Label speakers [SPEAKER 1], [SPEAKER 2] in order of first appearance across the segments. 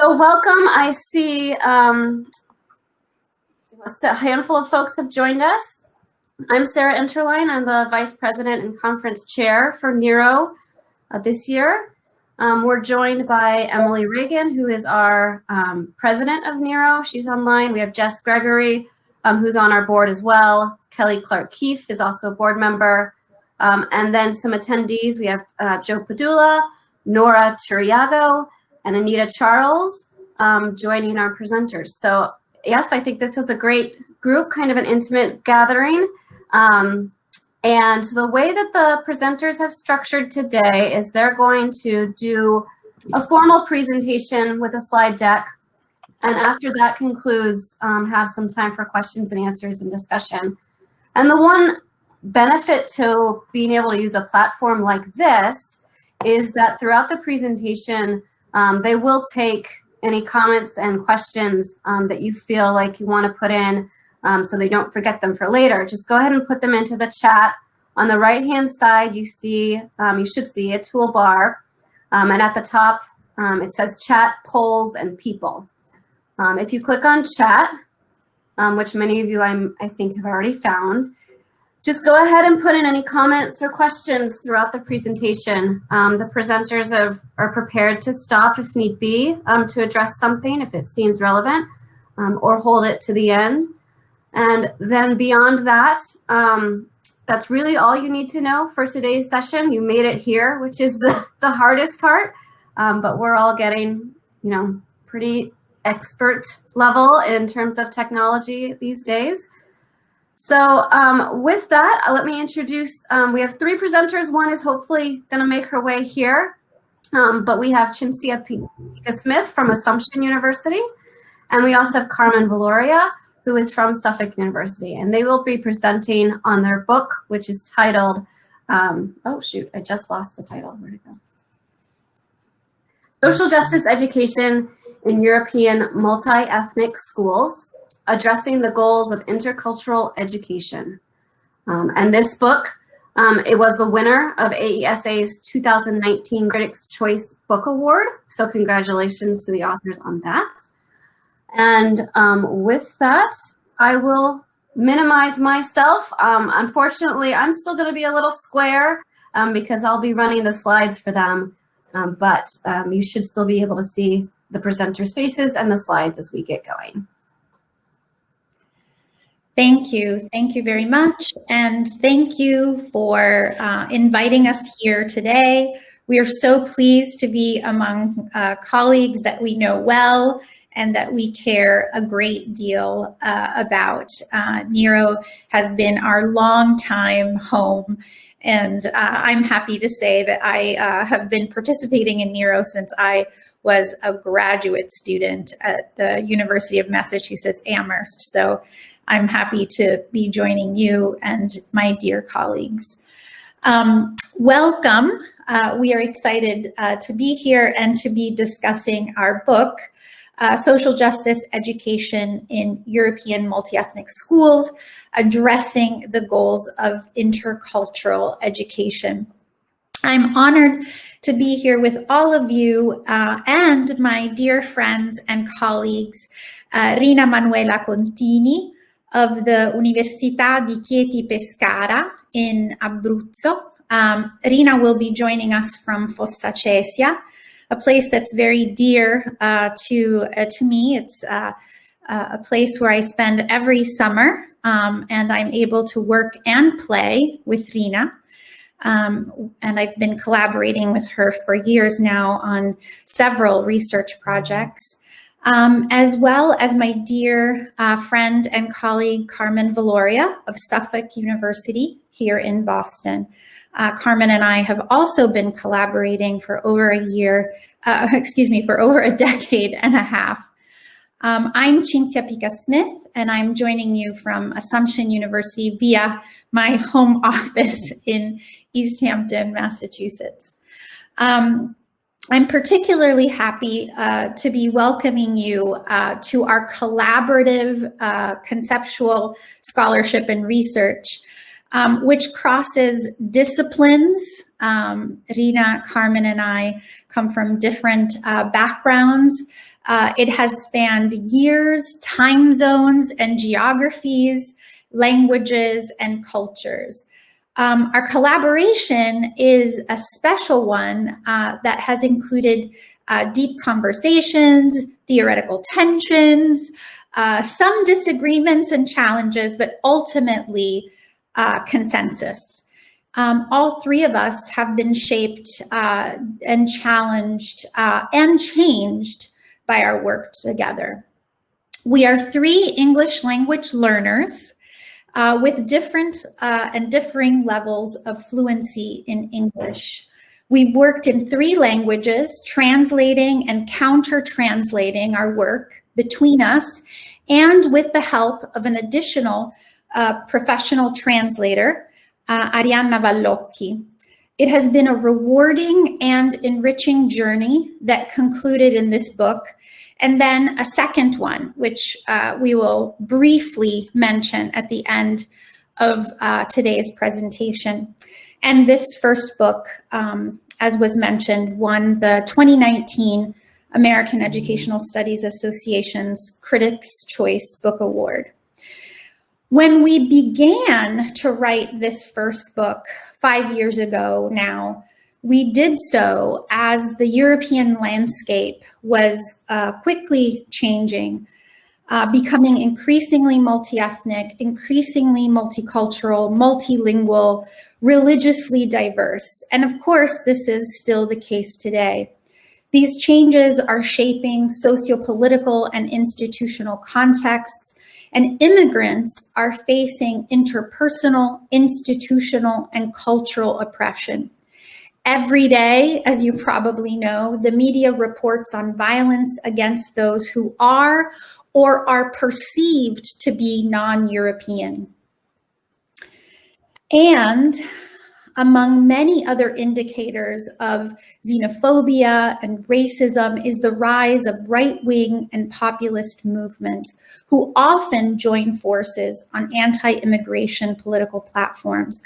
[SPEAKER 1] So welcome. I see a handful of folks have joined us. I'm Sarah Interline. I'm the Vice President and Conference Chair for NERO this year. We're joined by Emily Reagan, who is our President of NERO. She's online. We have Jess Gregory, who's on our board as well. Kelly Clark-Keefe is also a board member. And then some attendees. We have Joe Padula, Nora Turiago, and Anita Charles joining our presenters. So yes, I think this is a great group, kind of an intimate gathering. And the way that the presenters have structured today is they're going to do a formal presentation with a slide deck. And after that concludes, have some time for questions and answers and discussion. And the one benefit to being able to use a platform like this is that throughout the presentation, they will take any comments and questions that you feel like you want to put in so they don't forget them for later. Just go ahead and put them into the chat. On the right-hand side, you see, you should see a toolbar. And at the top, it says chat, polls, and people. If you click on chat, which many of you I think have already found, just go ahead and put in any comments or questions throughout the presentation. The presenters are prepared to stop if need be to address something if it seems relevant, or hold it to the end. And then beyond that, that's really all you need to know for today's session. You made it here, which is the hardest part, but we're all getting, pretty expert level in terms of technology these days. So with that, let me introduce, we have three presenters. One is hopefully going to make her way here, but we have Cinzia Pica-Smith from Assumption University, and we also have Carmen Valoria, who is from Suffolk University, and they will be presenting on their book, which is titled, oh shoot, I just lost the title, where'd it go? Social Justice Education in European Multi-Ethnic Schools, Addressing the Goals of Intercultural Education. And this book, it was the winner of AESA's 2019 Critics' Choice Book Award. So congratulations to the authors on that. And with that, I will minimize myself. Unfortunately, I'm still going to be a little square because I'll be running the slides for them. But you should still be able to see the presenters' faces and the slides as we get going.
[SPEAKER 2] Thank you. Thank you very much. And thank you for inviting us here today. We are so pleased to be among colleagues that we know well and that we care a great deal about. NERO has been our longtime home, and I'm happy to say that I have been participating in NERO since I was a graduate student at the University of Massachusetts Amherst. So I'm happy to be joining you and my dear colleagues. Welcome. We are excited to be here and to be discussing our book, Social Justice Education in European Multi-Ethnic Schools, Addressing the Goals of Intercultural Education. I'm honored to be here with all of you and my dear friends and colleagues, Rina Manuela Contini of the Università di Chieti Pescara in Abruzzo. Rina will be joining us from Fossa Cesia, a place that's very dear to me. It's a place where I spend every summer, and I'm able to work and play with Rina. And I've been collaborating with her for years now on several research projects, as well as my dear friend and colleague, Carmen Valoria of Suffolk University here in Boston. Carmen and I have also been collaborating for over a year, for over a decade and a half. I'm Cinzia Pica-Smith, and I'm joining you from Assumption University via my home office in East Hampton, Massachusetts. I'm particularly happy to be welcoming you to our collaborative conceptual scholarship and research, which crosses disciplines. Rina, Carmen, and I come from different backgrounds, It has spanned years, time zones, and geographies, languages, and cultures. Our collaboration is a special one that has included deep conversations, theoretical tensions, some disagreements and challenges, but ultimately consensus. All three of us have been shaped and challenged and changed by our work together. We are three English language learners with different and differing levels of fluency in English. We've worked in three languages, translating and counter-translating our work between us, and with the help of an additional professional translator, Arianna Vallocchi. It has been a rewarding and enriching journey that concluded in this book, and then a second one, which we will briefly mention at the end of today's presentation. And this first book, as was mentioned, won the 2019 American Educational Studies Association's Critics' Choice Book Award. When we began to write this first book 5 years ago now, we did so as the European landscape was quickly changing, becoming increasingly multi-ethnic, increasingly multicultural, multilingual, religiously diverse. And of course, this is still the case today. These changes are shaping sociopolitical and institutional contexts, and immigrants are facing interpersonal, institutional, and cultural oppression. Every day, as you probably know, the media reports on violence against those who are or are perceived to be non-European. And among many other indicators of xenophobia and racism is the rise of right-wing and populist movements who often join forces on anti-immigration political platforms.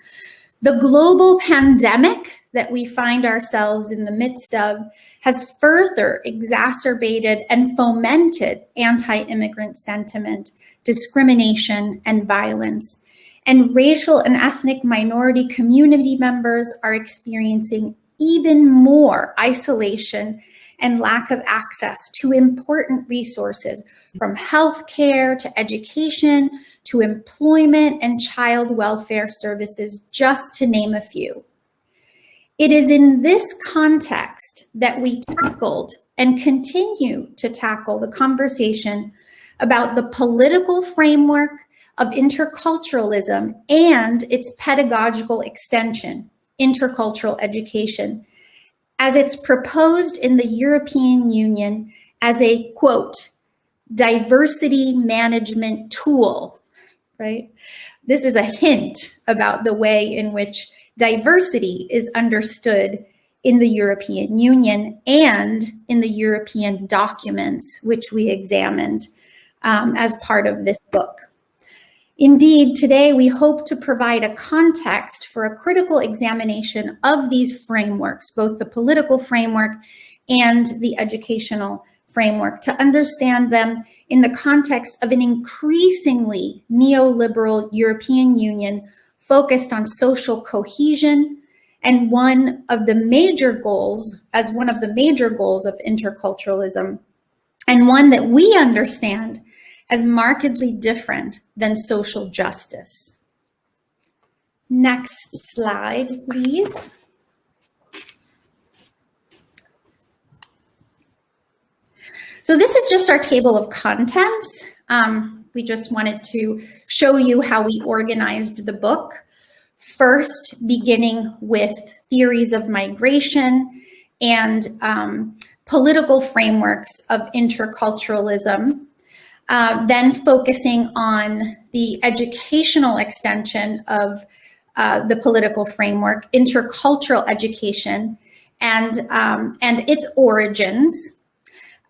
[SPEAKER 2] The global pandemic that we find ourselves in the midst of has further exacerbated and fomented anti-immigrant sentiment, discrimination, and violence. And racial and ethnic minority community members are experiencing even more isolation and lack of access to important resources, from healthcare to education to employment and child welfare services, just to name a few. It is in this context that we tackled and continue to tackle the conversation about the political framework of interculturalism and its pedagogical extension, intercultural education, as it's proposed in the European Union as a, quote, diversity management tool, right? This is a hint about the way in which diversity is understood in the European Union and in the European documents which we examined as part of this book. Indeed, today we hope to provide a context for a critical examination of these frameworks, both the political framework and the educational framework, to understand them in the context of an increasingly neoliberal European Union focused on social cohesion, and one of the major goals of interculturalism, and one that we understand as markedly different than social justice. Next slide, please. So this is just our table of contents. We just wanted to show you how we organized the book. First, beginning with theories of migration and political frameworks of interculturalism. Then focusing on the educational extension of the political framework, intercultural education, and its origins.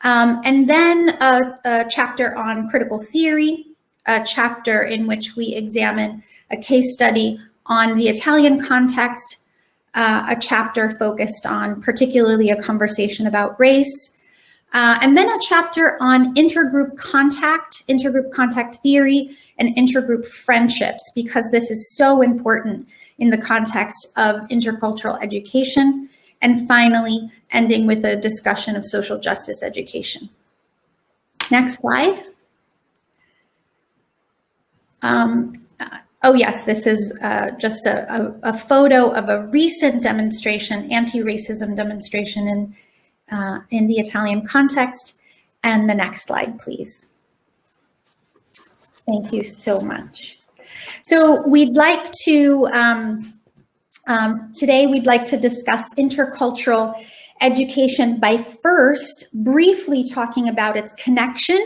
[SPEAKER 2] And then a chapter on critical theory, a chapter in which we examine a case study on the Italian context, a chapter focused on particularly a conversation about race, And then a chapter on intergroup contact theory, and intergroup friendships, because this is so important in the context of intercultural education. And finally, ending with a discussion of social justice education. Next slide. Oh yes, this is just a photo of a recent demonstration, anti-racism demonstration in the Italian context. And the next slide, please. Thank you so much. So we'd like to, today we'd like to discuss intercultural education by first briefly talking about its connection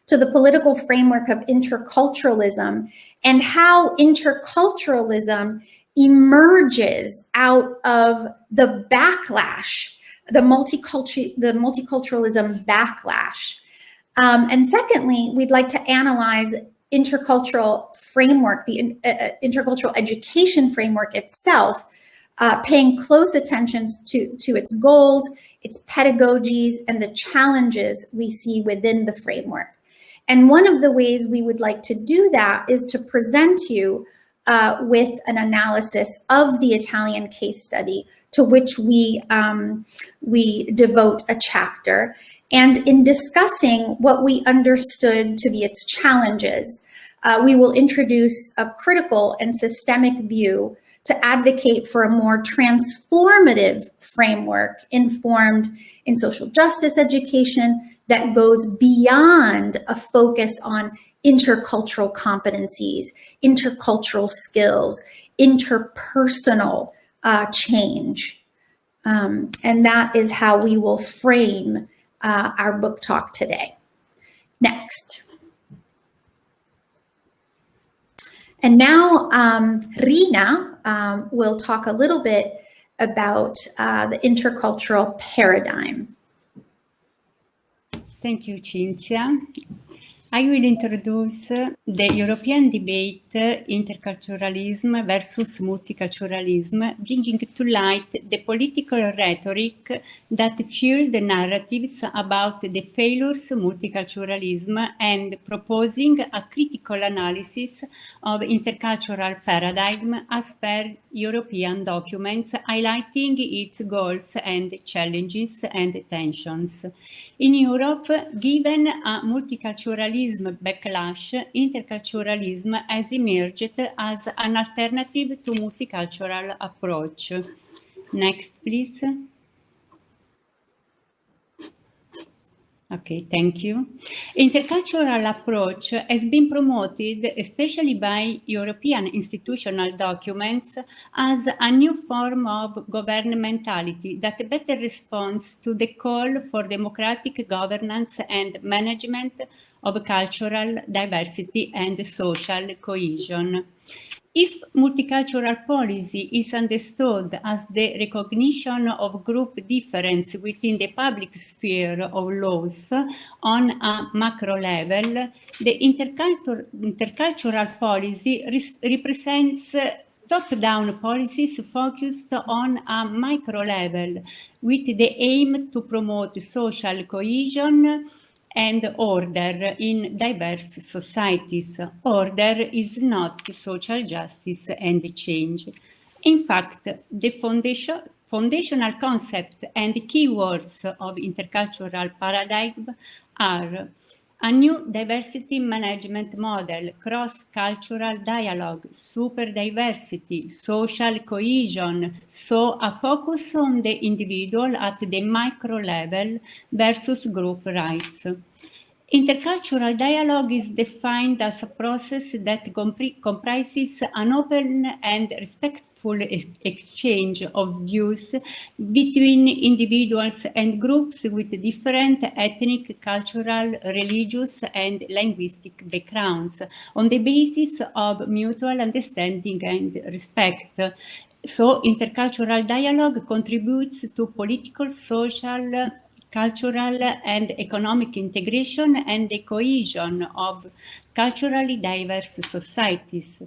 [SPEAKER 2] to the political framework of interculturalism and how interculturalism emerges out of the backlash, the multiculturalism backlash. And secondly, we'd like to analyze intercultural framework, the intercultural education framework itself, paying close attention to its goals, its pedagogies, and the challenges we see within the framework. And one of the ways we would like to do that is to present you with an analysis of the Italian case study, to which we devote a chapter. And in discussing what we understood to be its challenges, we will introduce a critical and systemic view to advocate for a more transformative framework informed in social justice education that goes beyond a focus on intercultural competencies, intercultural skills, interpersonal change. And that is how we will frame our book talk today. Next. And now Rina will talk a little bit about the intercultural paradigm.
[SPEAKER 3] Thank you, Cinzia. I will introduce the European debate, interculturalism versus multiculturalism, bringing to light the political rhetoric that fueled the narratives about the failures of multiculturalism and proposing a critical analysis of intercultural paradigm as per European documents, highlighting its goals and challenges and tensions. In Europe, given a multiculturalism backlash, interculturalism has emerged as an alternative to multicultural approach. Next, please. Okay, thank you. Intercultural approach has been promoted, especially by European institutional documents, as a new form of governmentality that better responds to the call for democratic governance and management of cultural diversity and social cohesion. If multicultural policy is understood as the recognition of group difference within the public sphere of laws on a macro level, the intercultural policy represents top-down policies focused on a micro level with the aim to promote social cohesion and order in diverse societies. Order is not social justice and change. In fact, the foundational concept and keywords of intercultural paradigm are a new diversity management model, cross-cultural dialogue, super diversity, social cohesion, so a focus on the individual at the micro level versus group rights. Intercultural dialogue is defined as a process that comprises an open and respectful exchange of views between individuals and groups with different ethnic, cultural, religious, and linguistic backgrounds on the basis of mutual understanding and respect. So intercultural dialogue contributes to political, social, cultural and economic integration and the cohesion of culturally diverse societies.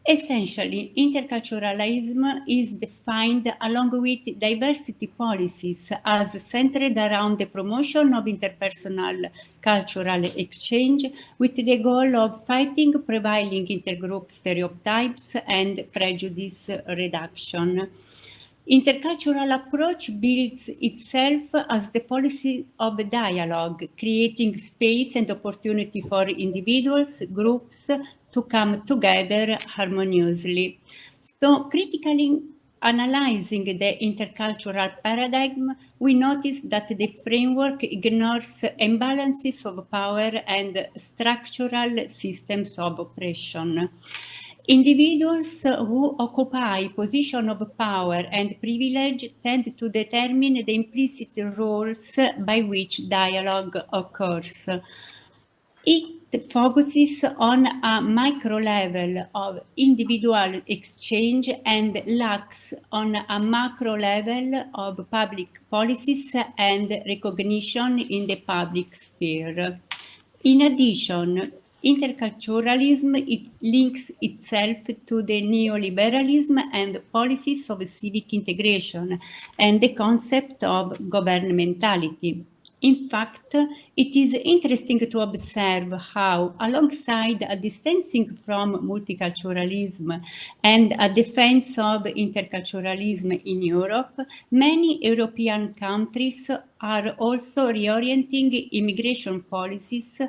[SPEAKER 3] Essentially, interculturalism is defined along with diversity policies as centered around the promotion of interpersonal cultural exchange with the goal of fighting prevailing intergroup stereotypes and prejudice reduction. Intercultural approach builds itself as the policy of dialogue, creating space and opportunity for individuals, groups to come together harmoniously. So critically analyzing the intercultural paradigm, we notice that the framework ignores imbalances of power and structural systems of oppression. Individuals who occupy position of power and privilege tend to determine the implicit roles by which dialogue occurs. It focuses on a micro level of individual exchange and lacks on a macro level of public policies and recognition in the public sphere. In addition, interculturalism links itself to the neoliberalism and policies of civic integration and the concept of governmentality. In fact, it is interesting to observe how, alongside a distancing from multiculturalism and a defense of interculturalism in Europe, many European countries are also reorienting immigration policies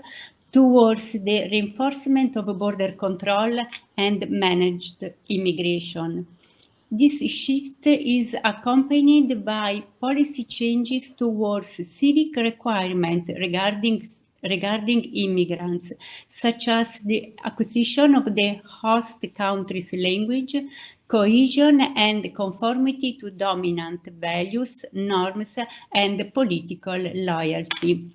[SPEAKER 3] towards the reinforcement of border control and managed immigration. This shift is accompanied by policy changes towards civic requirements regarding immigrants, such as the acquisition of the host country's language, cohesion and conformity to dominant values, norms, and political loyalty.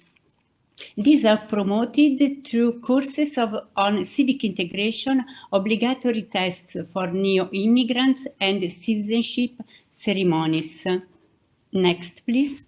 [SPEAKER 3] These are promoted through courses on civic integration, obligatory tests for neo-immigrants, and citizenship ceremonies. Next, please.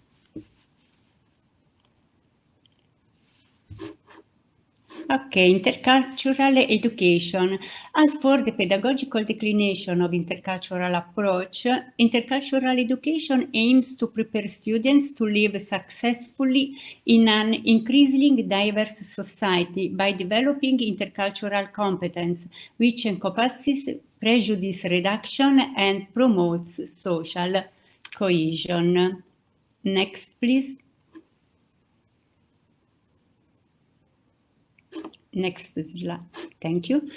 [SPEAKER 3] Okay, intercultural education. As for the pedagogical declination of intercultural approach, intercultural education aims to prepare students to live successfully in an increasingly diverse society by developing intercultural competence, which encompasses prejudice reduction and promotes social cohesion. Next, please. Next slide. Thank you.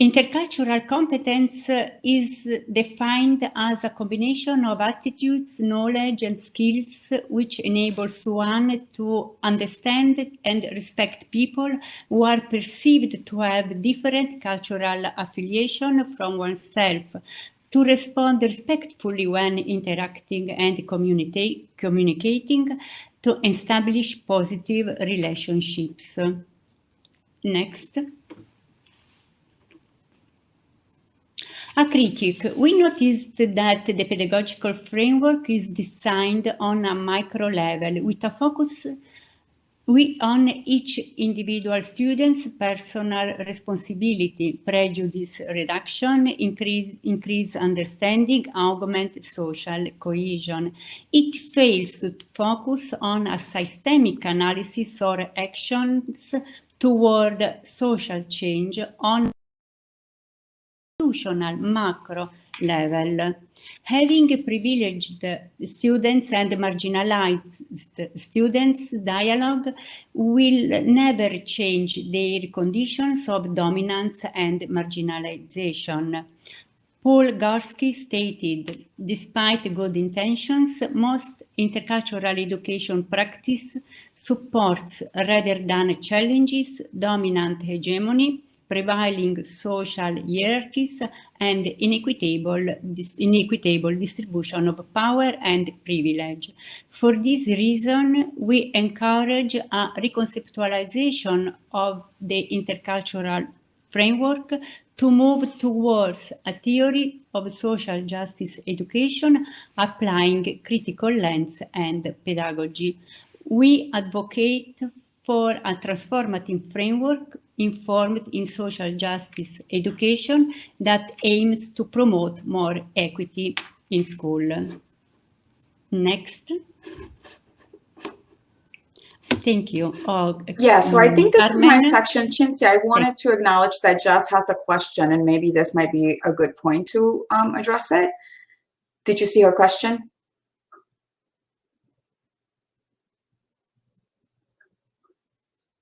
[SPEAKER 3] Intercultural competence is defined as a combination of attitudes, knowledge, and skills which enables one to understand and respect people who are perceived to have different cultural affiliation from oneself, to respond respectfully when interacting and communicating, to establish positive relationships. Next. A critic. We noticed that the pedagogical framework is designed on a micro level with a focus on each individual student's personal responsibility, prejudice reduction, increase understanding, augment social cohesion. It fails to focus on a systemic analysis or actions toward social change on institutional macro level. Having privileged students and marginalized students, dialogue will never change their conditions of dominance and marginalization. Paul Gursky stated, despite good intentions, most intercultural education practice supports rather than challenges dominant hegemony, prevailing social hierarchies, and inequitable distribution of power and privilege. For this reason, we encourage a reconceptualization of the intercultural framework to move towards a theory of social justice education applying critical lens and pedagogy. We advocate for a transformative framework informed in social justice education that aims to promote more equity in school. Next. Thank you.
[SPEAKER 4] Yeah, so I think this is my
[SPEAKER 3] Carmen?
[SPEAKER 4] section. Cinzia, I wanted to acknowledge that Jess has a question, and maybe this might be a good point to address it. Did you see her question?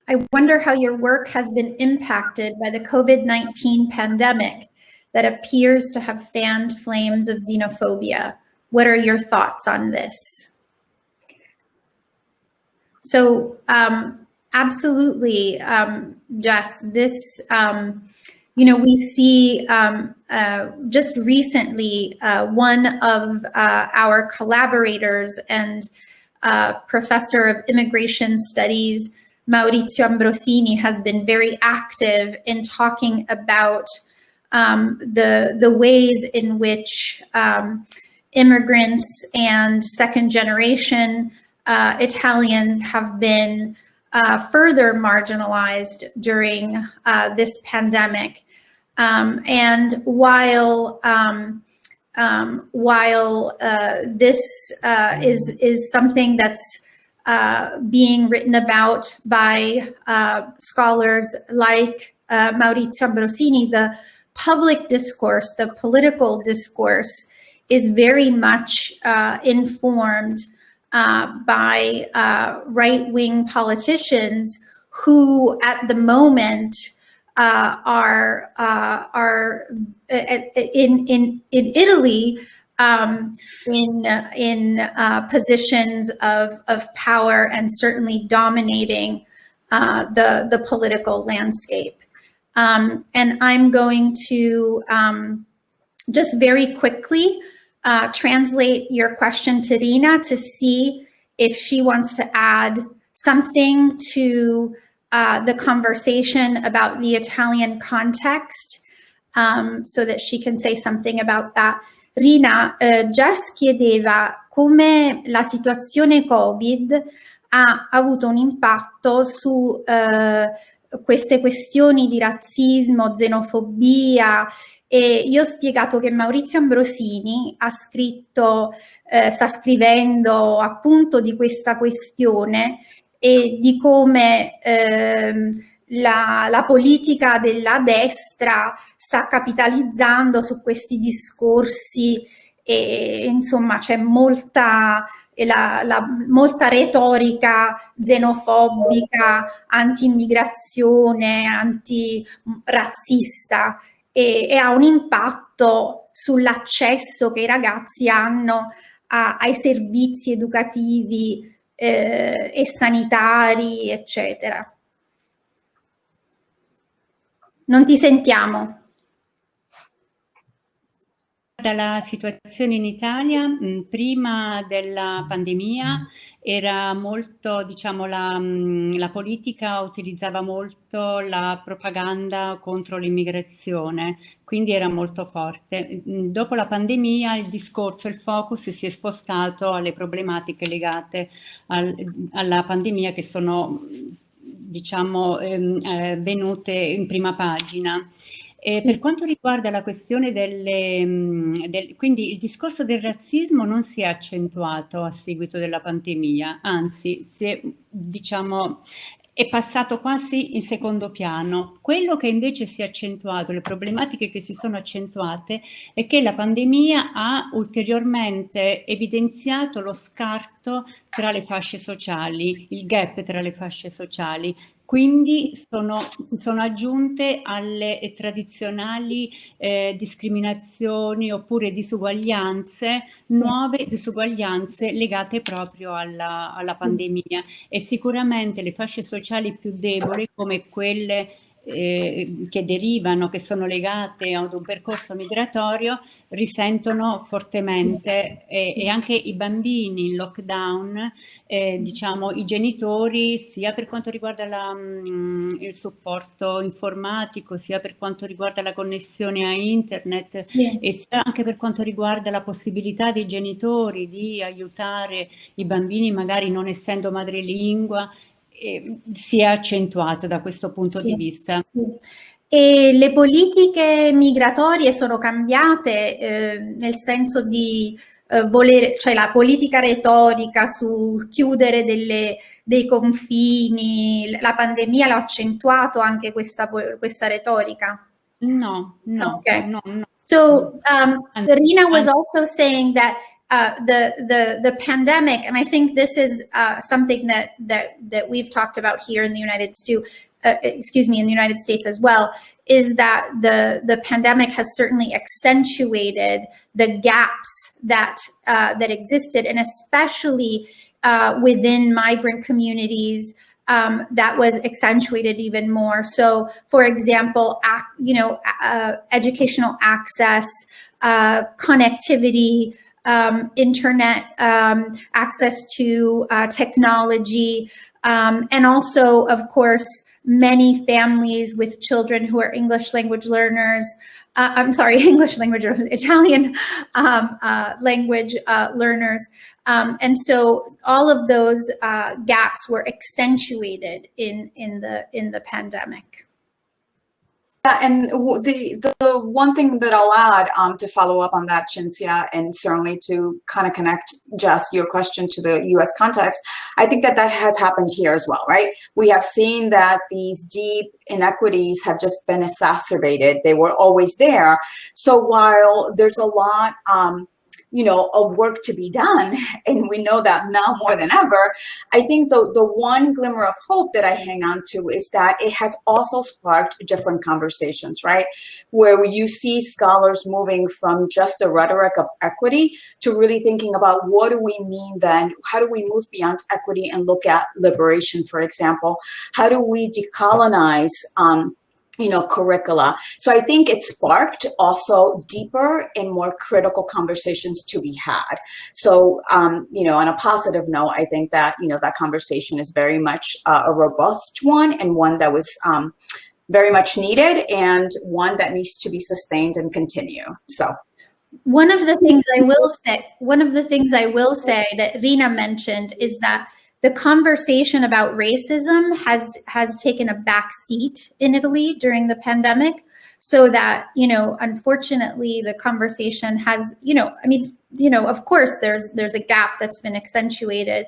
[SPEAKER 2] I wonder how your work has been impacted by the COVID-19 pandemic that appears to have fanned flames of xenophobia. What are your thoughts on this? So absolutely, Jess, this, we see just recently one of our collaborators and professor of immigration studies, Maurizio Ambrosini, has been very active in talking about the ways in which immigrants and second generation Italians have been further marginalized during this pandemic. And while this is something that's being written about by scholars like Maurizio Ambrosini, the public discourse, the political discourse is very much informed by right-wing politicians who, at the moment, are in Italy in positions of power and certainly dominating the political landscape. And I'm going to just very quickly translate your question to Rina to see if she wants to add something to the conversation about the Italian context, so that she can say something about that. Rina, Jess chiedeva come la situazione Covid ha avuto un impatto su queste questioni di razzismo, xenofobia, e io ho spiegato che Maurizio Ambrosini ha scritto, sta scrivendo appunto di questa questione e di come la politica della destra sta capitalizzando su questi discorsi e insomma c'è molta retorica xenofobica, anti-immigrazione, anti-razzista e ha un impatto sull'accesso che i ragazzi hanno ai servizi educativi e sanitari, eccetera. Non ti sentiamo.
[SPEAKER 3] Dalla situazione in Italia, prima della pandemia era molto, diciamo, la politica utilizzava molto la propaganda contro l'immigrazione, quindi era molto forte. Dopo la pandemia il discorso, il focus si è spostato alle problematiche legate alla pandemia che sono, diciamo, venute in prima pagina.
[SPEAKER 2] Sì.
[SPEAKER 3] Per quanto riguarda la questione quindi il discorso del razzismo non si è accentuato a seguito della pandemia, anzi diciamo, è passato quasi in secondo piano. Quello che invece si è accentuato, le problematiche che si sono accentuate, è che la pandemia ha ulteriormente evidenziato lo scarto tra le fasce sociali, il gap tra le fasce sociali. Quindi si sono aggiunte alle tradizionali discriminazioni oppure disuguaglianze, nuove disuguaglianze legate proprio alla pandemia. E sicuramente le fasce sociali più deboli, come quelle che derivano, che sono legate ad un percorso migratorio, risentono fortemente e anche i bambini in lockdown, diciamo i genitori, sia per quanto riguarda il supporto informatico, sia per quanto riguarda la connessione a internet e sia anche per quanto riguarda la possibilità dei genitori di aiutare i bambini magari non essendo madrelingua, si è accentuato da questo punto di vista.
[SPEAKER 2] Sì. E le politiche migratorie sono cambiate nel senso di volere, cioè la politica retorica sul chiudere dei confini, la pandemia l'ha accentuato anche questa retorica.
[SPEAKER 3] No.
[SPEAKER 2] Okay. So Rina was also saying that the pandemic, and I think this is something that we've talked about here in the United States as well, is that the pandemic has certainly accentuated the gaps that existed, and especially within migrant communities. That was accentuated even more. So, for example, educational access, connectivity, internet access to technology, and also, of course, many families with children who are English language learners. English language or Italian language learners. And so all of those gaps were accentuated in the pandemic.
[SPEAKER 4] Yeah, and the one thing that I'll add to follow up on that, Cinzia, and certainly to kind of connect just your question to the US context, I think that has happened here as well, right? We have seen that these deep inequities have just been exacerbated. They were always there. So while there's a lot of work to be done, and we know that now more than ever, I think the one glimmer of hope that I hang on to is that it has also sparked different conversations, right? Where you see scholars moving from just the rhetoric of equity to really thinking about what do we mean then? How do we move beyond equity and look at liberation, for example? How do we decolonize curricula? So I think it sparked also deeper and more critical conversations to be had. So, on a positive note, I think that, that conversation is very much a robust one, and one that was very much needed, and one that needs to be sustained and continue. So.
[SPEAKER 2] One of the things I will say that Rina mentioned is that the conversation about racism has taken a back seat in Italy during the pandemic, so that, unfortunately, the conversation has, of course, there's a gap that's been accentuated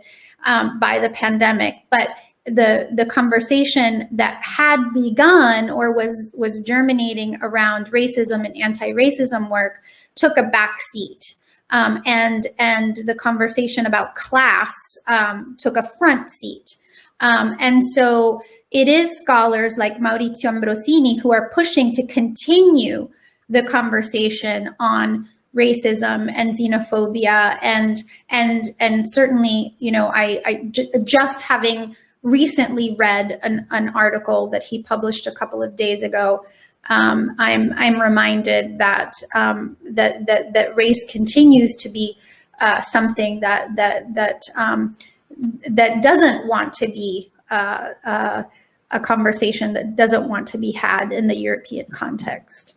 [SPEAKER 2] by the pandemic, but the conversation that had begun or was germinating around racism and anti-racism work took a back seat. And the conversation about class took a front seat. And so it is scholars like Maurizio Ambrosini who are pushing to continue the conversation on racism and xenophobia, and certainly, I just having recently read an article that he published a couple of days ago, I'm reminded that that race continues to be something that doesn't want to be a conversation that doesn't want to be had in the European context.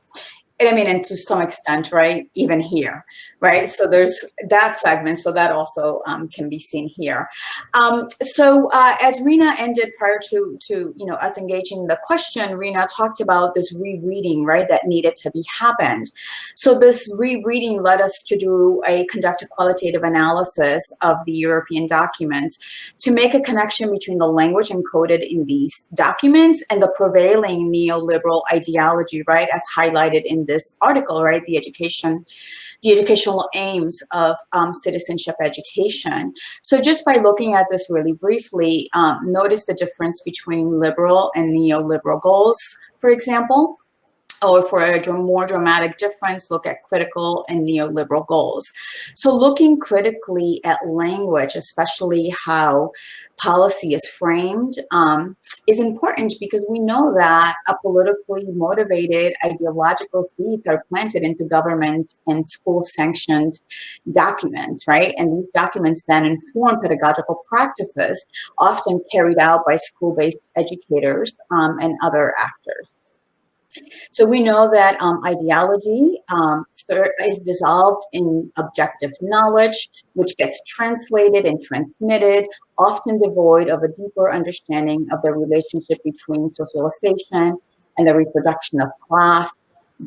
[SPEAKER 4] And to some extent, right, even here, right? So there's that segment, so that also can be seen here. So as Rina ended prior to us engaging the question, Rina talked about this rereading, right, that needed to be happened. So this rereading led us to conduct a qualitative analysis of the European documents to make a connection between the language encoded in these documents and the prevailing neoliberal ideology, right, as highlighted in this article, right, the educational aims of citizenship education. So just by looking at this really briefly, notice the difference between liberal and neoliberal goals, for example. Or for a more dramatic difference, look at critical and neoliberal goals. So looking critically at language, especially how policy is framed, is important because we know that a politically motivated ideological seeds are planted into government and school-sanctioned documents, right? And these documents then inform pedagogical practices, often carried out by school-based educators and other actors. So we know that ideology is dissolved in objective knowledge, which gets translated and transmitted, often devoid of a deeper understanding of the relationship between socialization and the reproduction of class,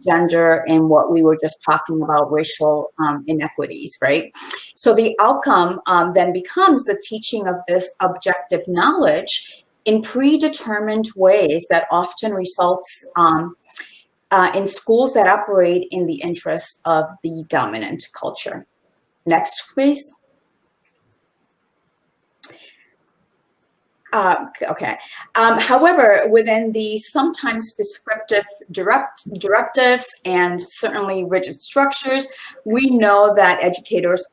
[SPEAKER 4] gender, and what we were just talking about, racial inequities, right? So the outcome then becomes the teaching of this objective knowledge in predetermined ways that often results in schools that operate in the interests of the dominant culture. Next, please. Okay. However, within the sometimes prescriptive directives and certainly rigid structures, we know that educators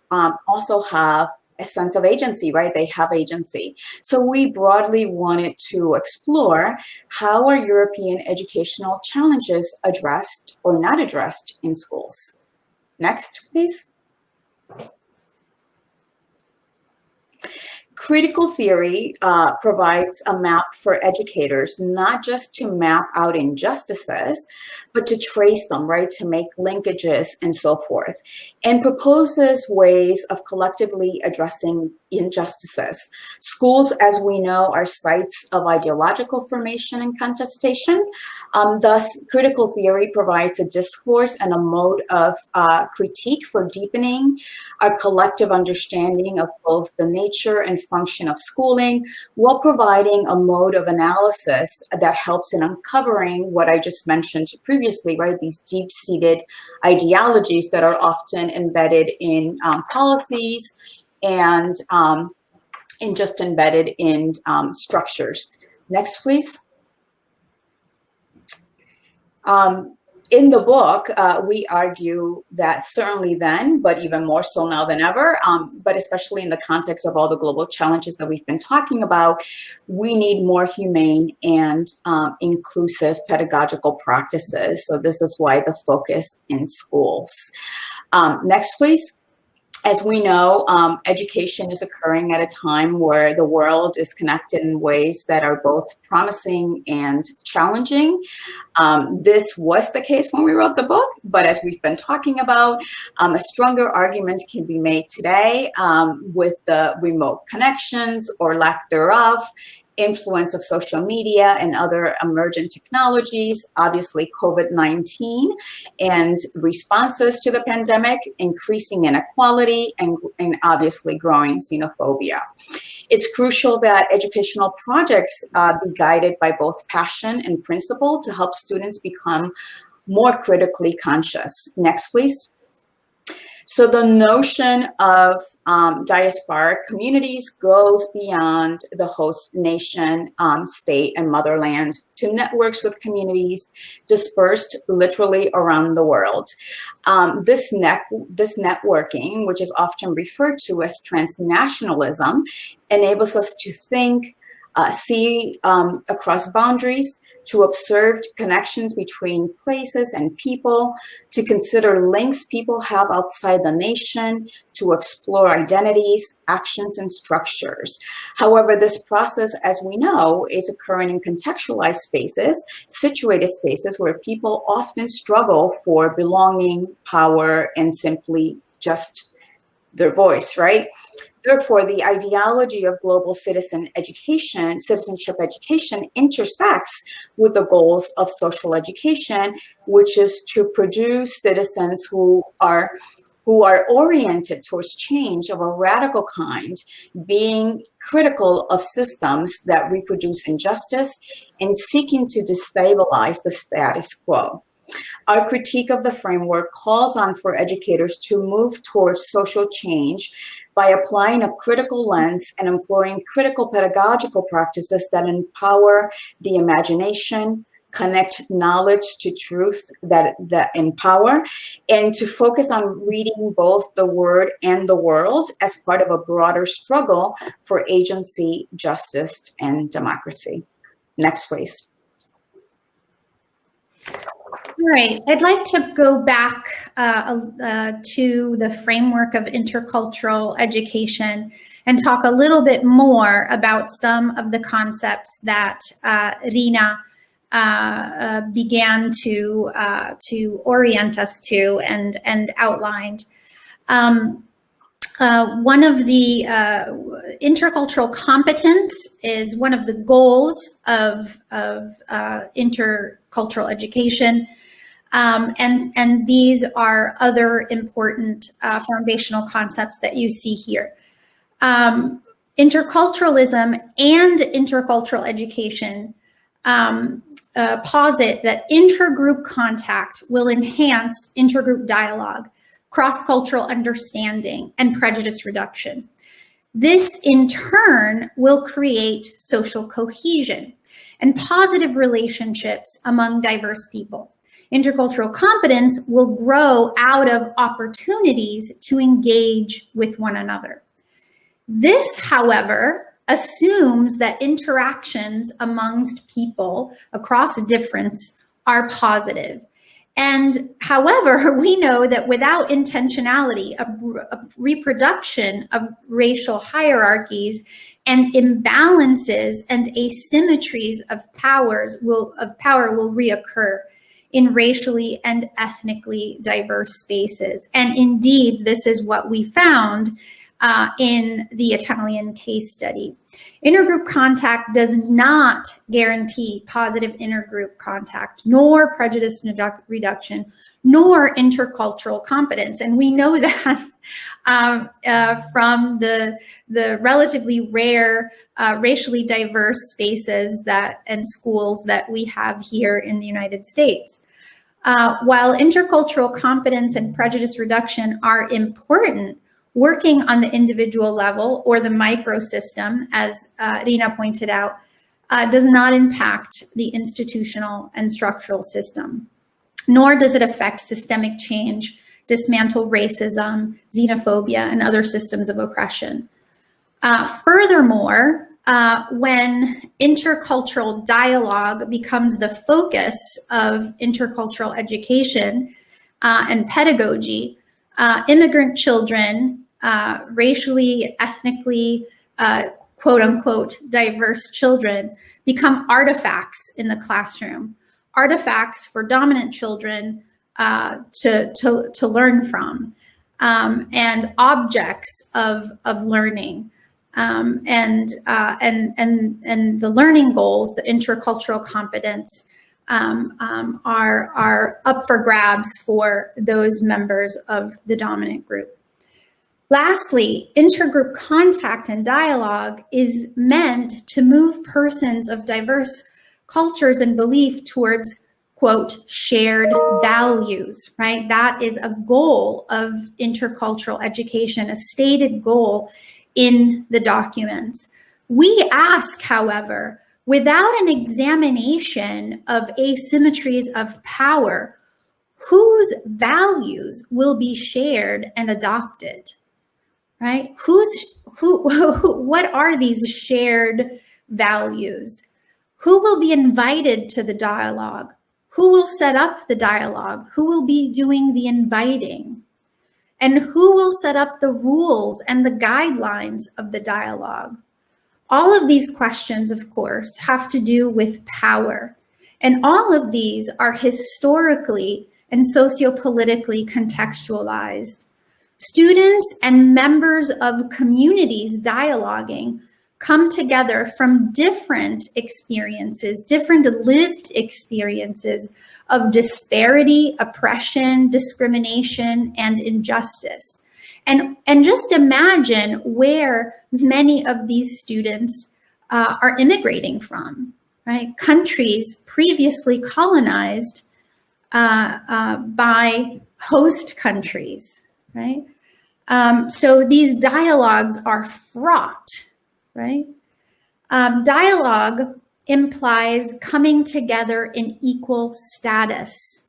[SPEAKER 4] also have a sense of agency, right? They have agency. So we broadly wanted to explore how are European educational challenges addressed or not addressed in schools. Next, please. Critical theory provides a map for educators, not just to map out injustices, but to trace them, right, to make linkages and so forth, and proposes ways of collectively addressing injustices. Schools, as we know, are sites of ideological formation and contestation. Thus, critical theory provides a discourse and a mode of critique for deepening our collective understanding of both the nature and function of schooling, while providing a mode of analysis that helps in uncovering what I just mentioned previously, right? These deep-seated ideologies that are often embedded in policies and just embedded in structures. Next, please. In the book, we argue that certainly then, but even more so now than ever, but especially in the context of all the global challenges that we've been talking about, we need more humane and inclusive pedagogical practices. So this is why the focus in schools. Next, please. As we know, education is occurring at a time where the world is connected in ways that are both promising and challenging. This was the case when we wrote the book, but as we've been talking about, a stronger argument can be made today with the remote connections or lack thereof, influence of social media and other emergent technologies, obviously COVID-19 and responses to the pandemic, increasing inequality, and obviously growing xenophobia. It's crucial that educational projects be guided by both passion and principle to help students become more critically conscious. Next, please. So the notion of diasporic communities goes beyond the host nation, state, and motherland to networks with communities dispersed literally around the world. This networking, which is often referred to as transnationalism, enables us to think, see across boundaries, to observe connections between places and people, to consider links people have outside the nation, to explore identities, actions, and structures. However, this process, as we know, is occurring in contextualized spaces, situated spaces where people often struggle for belonging, power, and simply just their voice, right? Therefore, the ideology of global citizenship education intersects with the goals of social education, which is to produce citizens who are oriented towards change of a radical kind, being critical of systems that reproduce injustice and seeking to destabilize the status quo. Our critique of the framework calls on for educators to move towards social change by applying a critical lens and employing critical pedagogical practices that empower the imagination, connect knowledge to truth that empower, and to focus on reading both the word and the world as part of a broader struggle for agency, justice, and democracy. Next, please.
[SPEAKER 2] All right, I'd like to go back to the framework of intercultural education and talk a little bit more about some of the concepts that Rina began to orient us to and outlined. One of the intercultural competence is one of the goals of intercultural education. And these are other important foundational concepts that you see here. Interculturalism and intercultural education posit that intergroup contact will enhance intergroup dialogue, cross-cultural understanding, and prejudice reduction. This, in turn, will create social cohesion and positive relationships among diverse people. Intercultural competence will grow out of opportunities to engage with one another. This, however, assumes that interactions amongst people across difference are positive. And however, we know that without intentionality, a reproduction of racial hierarchies and imbalances and asymmetries of power will reoccur in racially and ethnically diverse spaces. And indeed, this is what we found in the Italian case study. Intergroup contact does not guarantee positive intergroup contact, nor prejudice reduction, nor intercultural competence. And we know that from the relatively rare racially diverse spaces and schools that we have here in the United States. While intercultural competence and prejudice reduction are important, working on the individual level or the microsystem, as Rina pointed out, does not impact the institutional and structural system, nor does it affect systemic change, dismantle racism, xenophobia, and other systems of oppression. Furthermore, when intercultural dialogue becomes the focus of intercultural education and pedagogy, immigrant children, racially, ethnically, quote unquote, diverse children become artifacts in the classroom, artifacts for dominant children to learn from, and objects of learning. And the learning goals, the intercultural competence, are up for grabs for those members of the dominant group. Lastly, intergroup contact and dialogue is meant to move persons of diverse cultures and belief towards, quote, shared values, right? That is a goal of intercultural education, a stated goal in the documents. We ask, however, without an examination of asymmetries of power, whose values will be shared and adopted, right? What are these shared values? Who will be invited to the dialogue? Who will set up the dialogue? Who will be doing the inviting? And who will set up the rules and the guidelines of the dialogue? All of these questions, of course, have to do with power. And all of these are historically and sociopolitically contextualized. Students and members of communities dialoguing come together from different experiences, different lived experiences of disparity, oppression, discrimination, and injustice. And just imagine where many of these students are immigrating from, right? Countries previously colonized by host countries, right? So these dialogues are fraught, right? Dialogue implies coming together in equal status.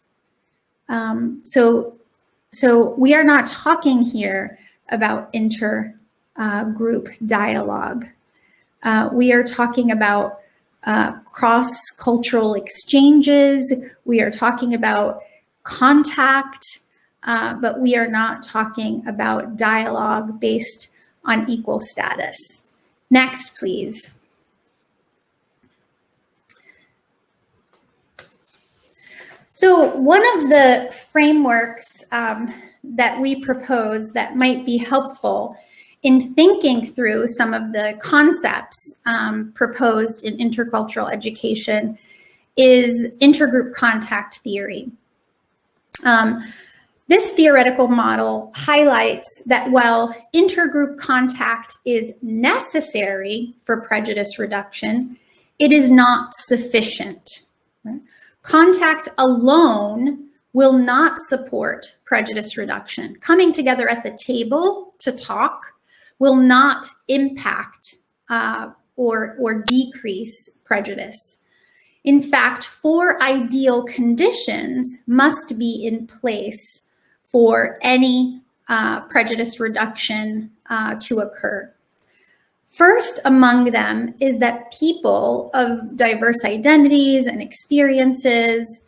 [SPEAKER 2] So we are not talking here about intergroup dialogue. We are talking about cross-cultural exchanges. We are talking about contact, but we are not talking about dialogue based on equal status. Next, please. So one of the frameworks that we propose that might be helpful in thinking through some of the concepts proposed in intercultural education is intergroup contact theory. This theoretical model highlights that while intergroup contact is necessary for prejudice reduction, it is not sufficient. Right? Contact alone will not support prejudice reduction. Coming together at the table to talk will not impact or decrease prejudice. In fact, 4 ideal conditions must be in place for any prejudice reduction to occur. First among them is that people of diverse identities and experiences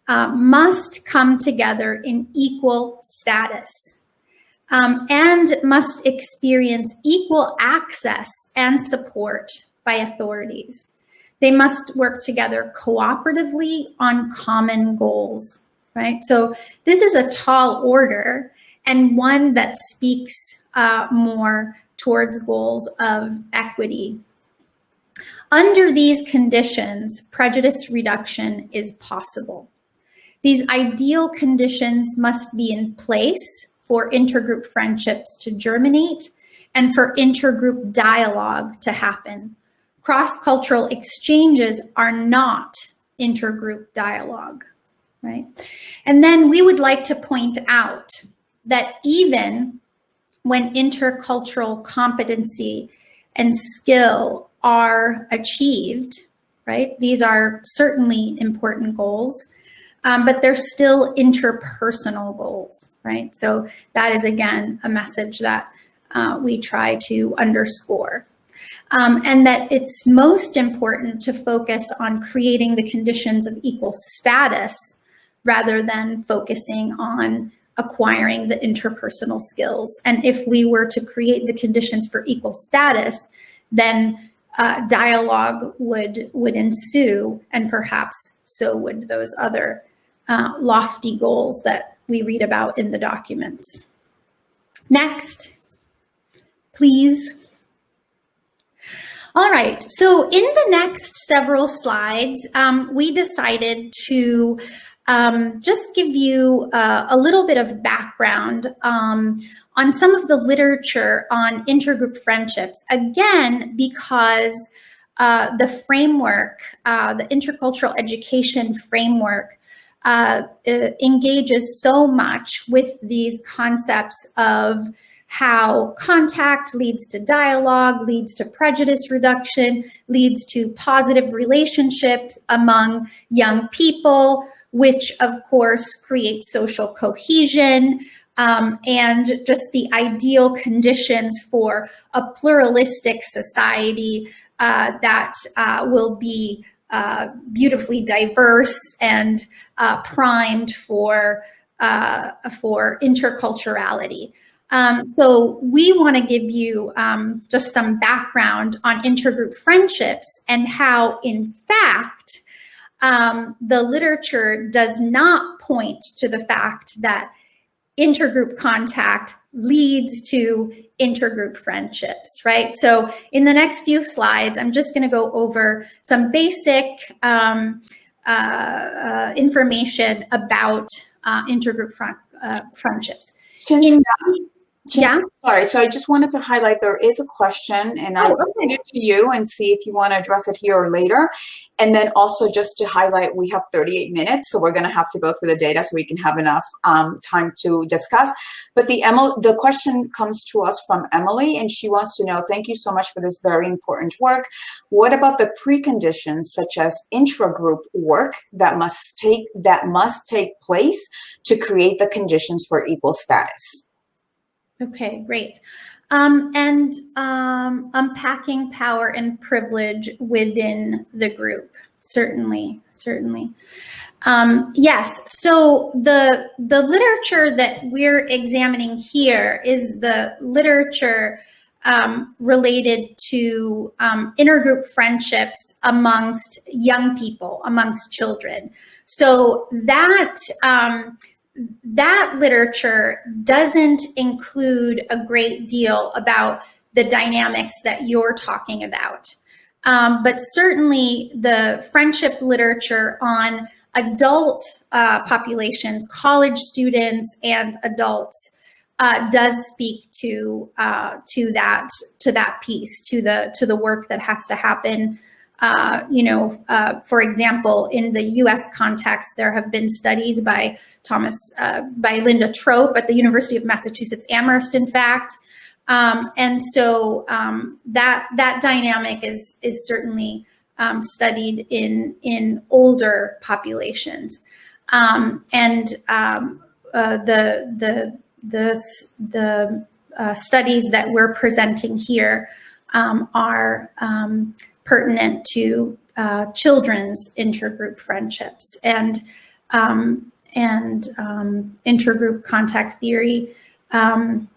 [SPEAKER 2] must come together in equal status and must experience equal access and support by authorities. They must work together cooperatively on common goals, right? So this is a tall order and one that speaks more towards goals of equity. Under these conditions, prejudice reduction is possible. These ideal conditions must be in place for intergroup friendships to germinate and for intergroup dialogue to happen. Cross-cultural exchanges are not intergroup dialogue, right? And then we would like to point out that even when intercultural competency and skill are achieved, right? These are certainly important goals, but they're still interpersonal goals, right? So that is, again, a message that we try to underscore. And that it's most important to focus on creating the conditions of equal status rather than focusing on acquiring the interpersonal skills. And if we were to create the conditions for equal status, then dialogue would ensue, and perhaps so would those other lofty goals that we read about in the documents. Next, please. All right, so in the next several slides, we decided to just give you a little bit of background on some of the literature on intergroup friendships. Again, because the framework, the intercultural education framework, engages so much with these concepts of how contact leads to dialogue, leads to prejudice reduction, leads to positive relationships among young people, which of course creates social cohesion and just the ideal conditions for a pluralistic society that will be beautifully diverse and primed for interculturality. So we want to give you just some background on intergroup friendships and how, in fact, the literature does not point to the fact that intergroup contact leads to intergroup friendships, right? So in the next few slides, I'm just going to go over some basic information about intergroup friendships. Yeah.
[SPEAKER 4] Sorry. So I just wanted to highlight there is a question, and I'll send it to you and see if you want to address it here or later. And then also just to highlight, we have 38 minutes, so we're going to have to go through the data so we can have enough time to discuss. But the question comes to us from Emily, and she wants to know, thank you so much for this very important work. What about the preconditions such as intragroup work that must take place to create the conditions for equal status?
[SPEAKER 2] Okay, great. And unpacking power and privilege within the group, certainly. Yes, so the literature that we're examining here is the literature related to intergroup friendships amongst young people, amongst children. So that that literature doesn't include a great deal about the dynamics that you're talking about. But certainly the friendship literature on adult populations, college students and adults, does speak to that piece, to the work that has to happen. For example, in the U.S. context, there have been studies by Linda Trope at the University of Massachusetts Amherst, in fact. And so that dynamic is certainly studied in older populations, the studies that we're presenting here are pertinent to children's intergroup friendships and intergroup contact theory. And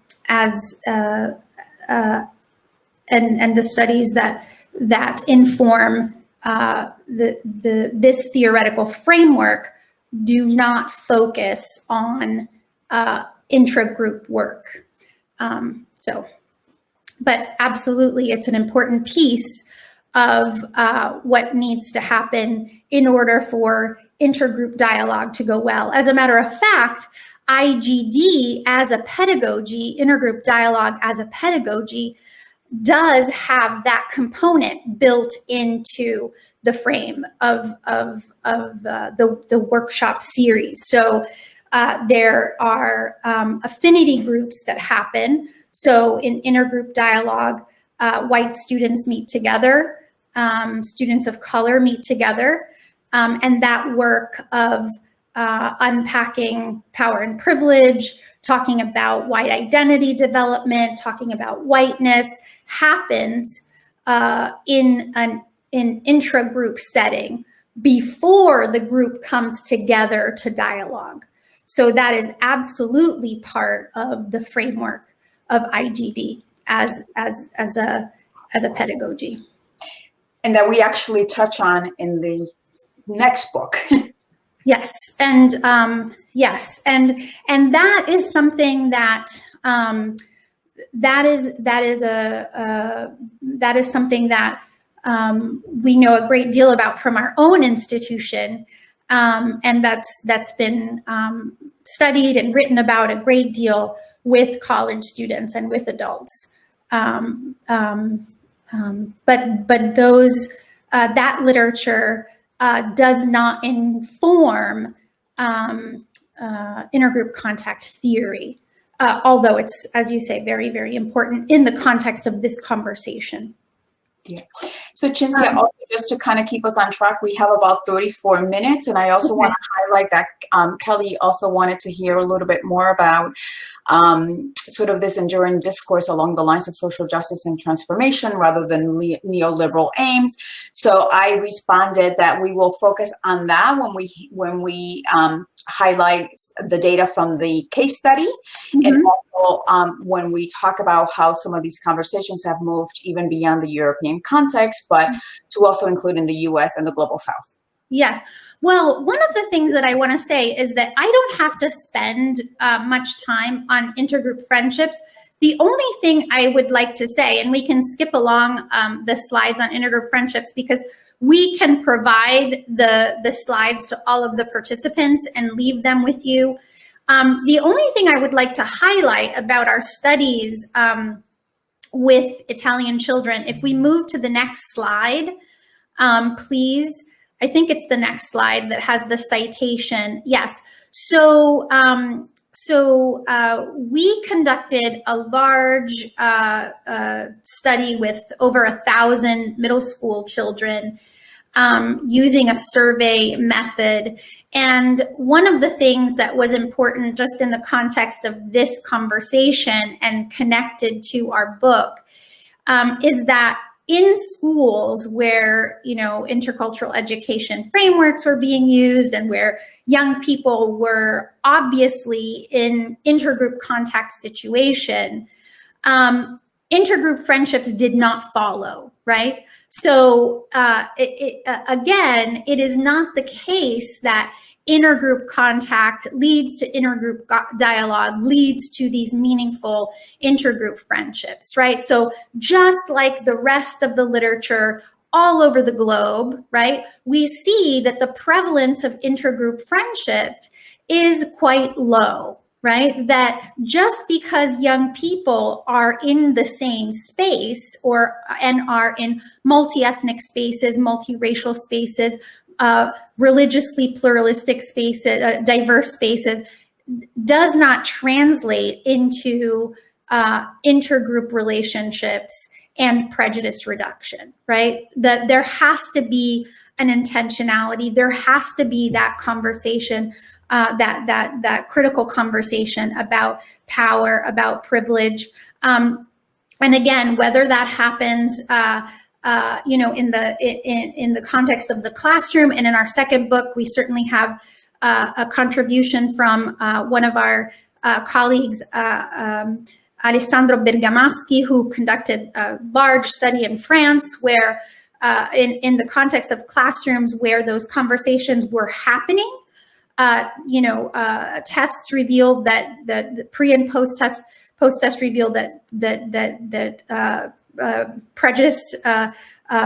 [SPEAKER 2] the studies that inform this theoretical framework do not focus on intragroup work. But absolutely, it's an important piece of what needs to happen in order for intergroup dialogue to go well. As a matter of fact, IGD as a pedagogy, intergroup dialogue as a pedagogy, does have that component built into the frame of the workshop series. So there are affinity groups that happen. So in intergroup dialogue, white students meet together, students of color meet together, and that work of unpacking power and privilege, talking about white identity development, talking about whiteness happens in an intragroup setting before the group comes together to dialogue. So that is absolutely part of the framework of IGD as a pedagogy.
[SPEAKER 4] And that we actually touch on in the next book.
[SPEAKER 2] Yes, and that is something that something that we know a great deal about from our own institution, and that's been studied and written about a great deal with college students and with adults. But those that literature does not inform intergroup contact theory, although it's, as you say, very, very important in the context of this conversation.
[SPEAKER 4] Yeah. So Cinzia, also just to kind of keep us on track, we have about 34 minutes, and I also want to highlight that Kelly also wanted to hear a little bit more about sort of this enduring discourse along the lines of social justice and transformation rather than neoliberal aims. So I responded that we will focus on that when we highlight the data from the case study, and also when we talk about how some of these conversations have moved even beyond the European context, but to also include in the US and the global South.
[SPEAKER 2] Yes. Well, one of the things that I want to say is that I don't have to spend much time on intergroup friendships. The only thing I would like to say, and we can skip along the slides on intergroup friendships because we can provide the slides to all of the participants and leave them with you. The only thing I would like to highlight about our studies with Italian children, if we move to the next slide, please. I think it's the next slide that has the citation. Yes. So, we conducted a large study with over 1,000 middle school children using a survey method. And one of the things that was important just in the context of this conversation and connected to our book is that in schools where, intercultural education frameworks were being used and where young people were obviously in intergroup contact situation, intergroup friendships did not follow, right? So again, it is not the case that intergroup contact leads to intergroup dialogue, leads to these meaningful intergroup friendships, right? So just like the rest of the literature all over the globe, right, we see that the prevalence of intergroup friendship is quite low, right? That just because young people are in the same space and are in multi-ethnic spaces, multiracial spaces, religiously pluralistic spaces, diverse spaces, does not translate into intergroup relationships and prejudice reduction, right? That there has to be an intentionality, there has to be that conversation, that critical conversation about power, about privilege, and again, whether that happens, you know, in the context of the classroom. And in our second book, we certainly have a contribution from one of our colleagues, Alessandro Bergamaschi, who conducted a large study in France, where in the context of classrooms where those conversations were happening, you know, tests revealed that the pre and post test revealed that prejudice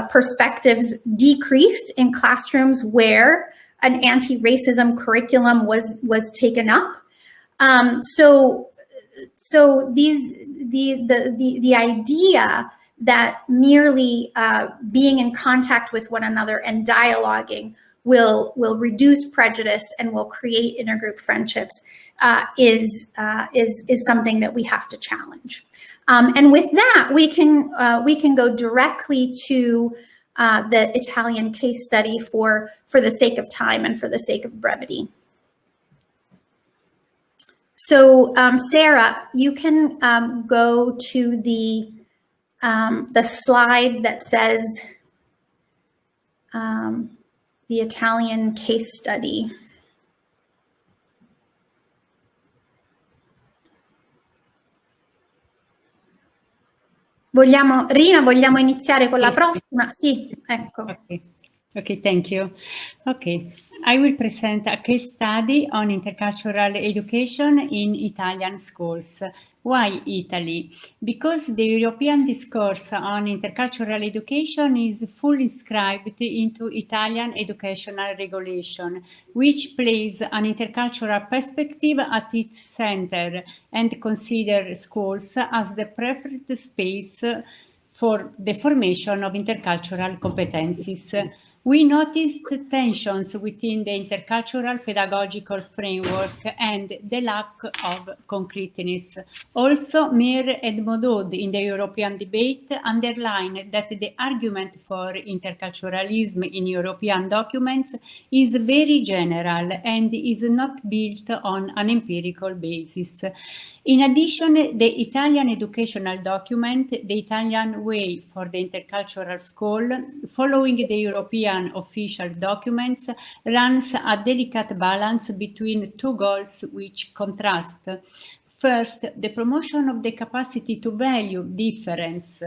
[SPEAKER 2] perspectives decreased in classrooms where an anti-racism curriculum was taken up. So the idea that merely being in contact with one another and dialoguing will reduce prejudice and will create intergroup friendships is something that we have to challenge. And with that, we can go directly to the Italian case study for the sake of time and for the sake of brevity. So Sarah, you can go to the slide that says the Italian case study. Rina, vogliamo iniziare con la prossima? Sì, ecco.
[SPEAKER 3] Okay, thank you. Okay, I will present a case study on intercultural education in Italian schools. Why Italy? Because the European discourse on intercultural education is fully inscribed into Italian educational regulation, which places an intercultural perspective at its center and considers schools as the preferred space for the formation of intercultural competencies. We noticed tensions within the intercultural pedagogical framework and the lack of concreteness. Also, Mir and Modod in the European debate underline that the argument for interculturalism in European documents is very general and is not built on an empirical basis. In addition, the Italian educational document, The Italian Way for the Intercultural School, following the European official documents, runs a delicate balance between two goals which contrast. First, the promotion of the capacity to value difference,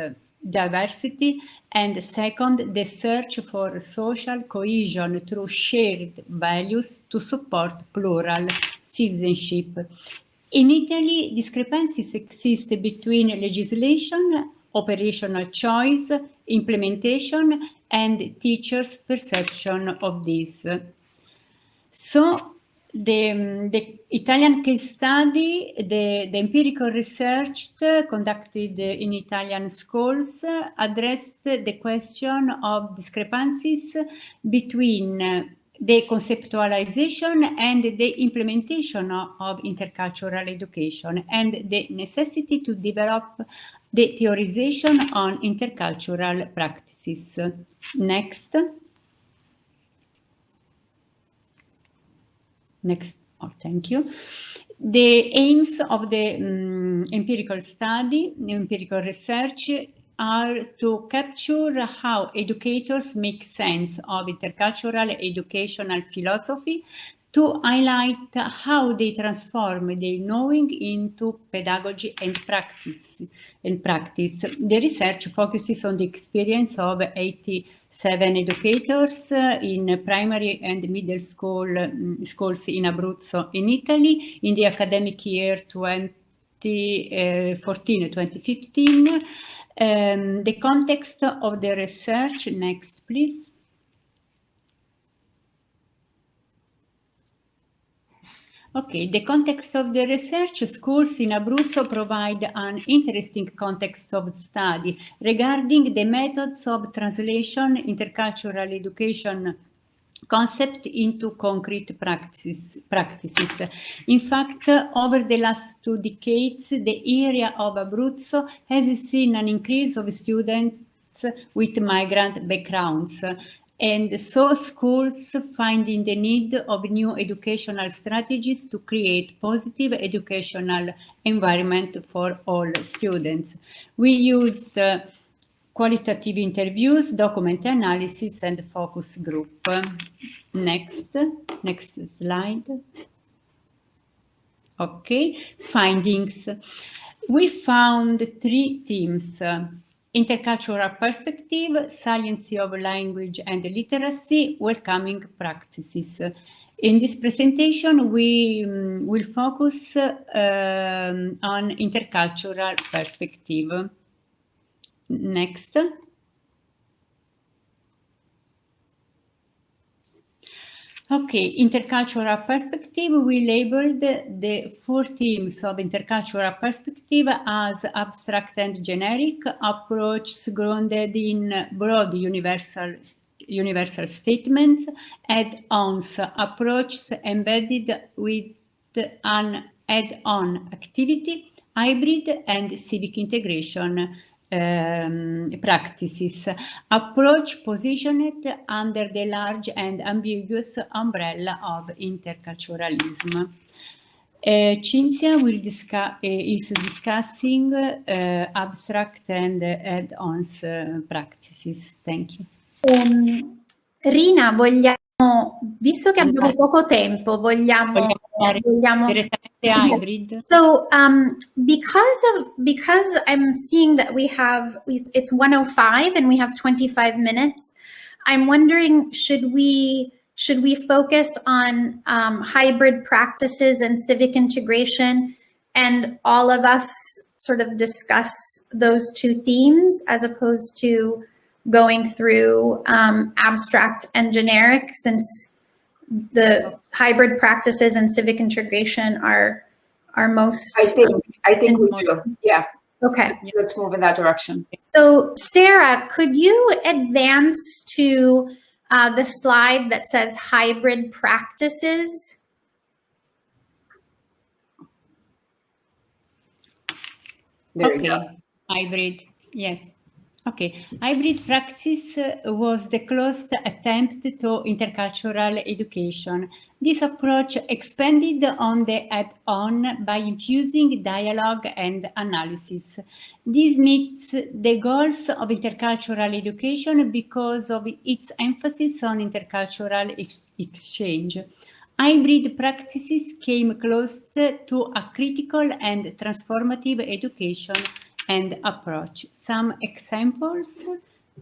[SPEAKER 3] diversity, and second, the search for social cohesion through shared values to support plural citizenship. In Italy, discrepancies exist between legislation, operational choice, implementation, and teachers' perception of this. So, the Italian case study, the empirical research conducted in Italian schools addressed the question of discrepancies between the conceptualization and the implementation of intercultural education and the necessity to develop the theorization on intercultural practices. Next. Next, oh, thank you. The aims of the empirical study, the empirical research, are to capture how educators make sense of intercultural educational philosophy, to highlight how they transform their knowing into pedagogy and practice. The research focuses on the experience of 87 educators in primary and middle schools in Abruzzo in Italy in the academic year 2014-2015. The context of the research, next please. Okay, the context of the research, schools in Abruzzo provide an interesting context of study regarding the methods of translation, intercultural education concept into concrete practices. In fact, over the last 2 decades, the area of Abruzzo has seen an increase of students with migrant backgrounds. And so schools finding the need of new educational strategies to create positive educational environment for all students. We used qualitative interviews, document analysis, and focus group. Next slide. Okay, findings. We found 3 themes. Intercultural perspective, saliency of language and literacy, welcoming practices. In this presentation, we will focus on intercultural perspective. Next. Okay, intercultural perspective, we labeled the 4 themes of intercultural perspective as abstract and generic approaches grounded in broad universal statements, add-ons approaches embedded with an add-on activity, hybrid and civic integration practices. Approach positioned under the large and ambiguous umbrella of interculturalism. Cinzia is discussing abstract and add-ons practices. Thank you.
[SPEAKER 2] Rina, visto che abbiamo poco tempo, vogliamo
[SPEAKER 3] hybrid.
[SPEAKER 2] So because I'm seeing that it's 1:05 and we have 25 minutes, I'm wondering, should we focus on hybrid practices and civic integration, and all of us sort of discuss those 2 themes as opposed to going through abstract and generic, since the hybrid practices and civic integration are most.
[SPEAKER 4] I think we do. Yeah.
[SPEAKER 2] Okay.
[SPEAKER 4] Let's move in that direction.
[SPEAKER 2] So Sarah, could you advance to the slide that says hybrid practices?
[SPEAKER 4] There you go.
[SPEAKER 3] Hybrid, yes. Okay, hybrid practice was the closest attempt to intercultural education. This approach expanded on the add-on by infusing dialogue and analysis. This meets the goals of intercultural education because of its emphasis on intercultural exchange. Hybrid practices came close to a critical and transformative education and approach. Some examples.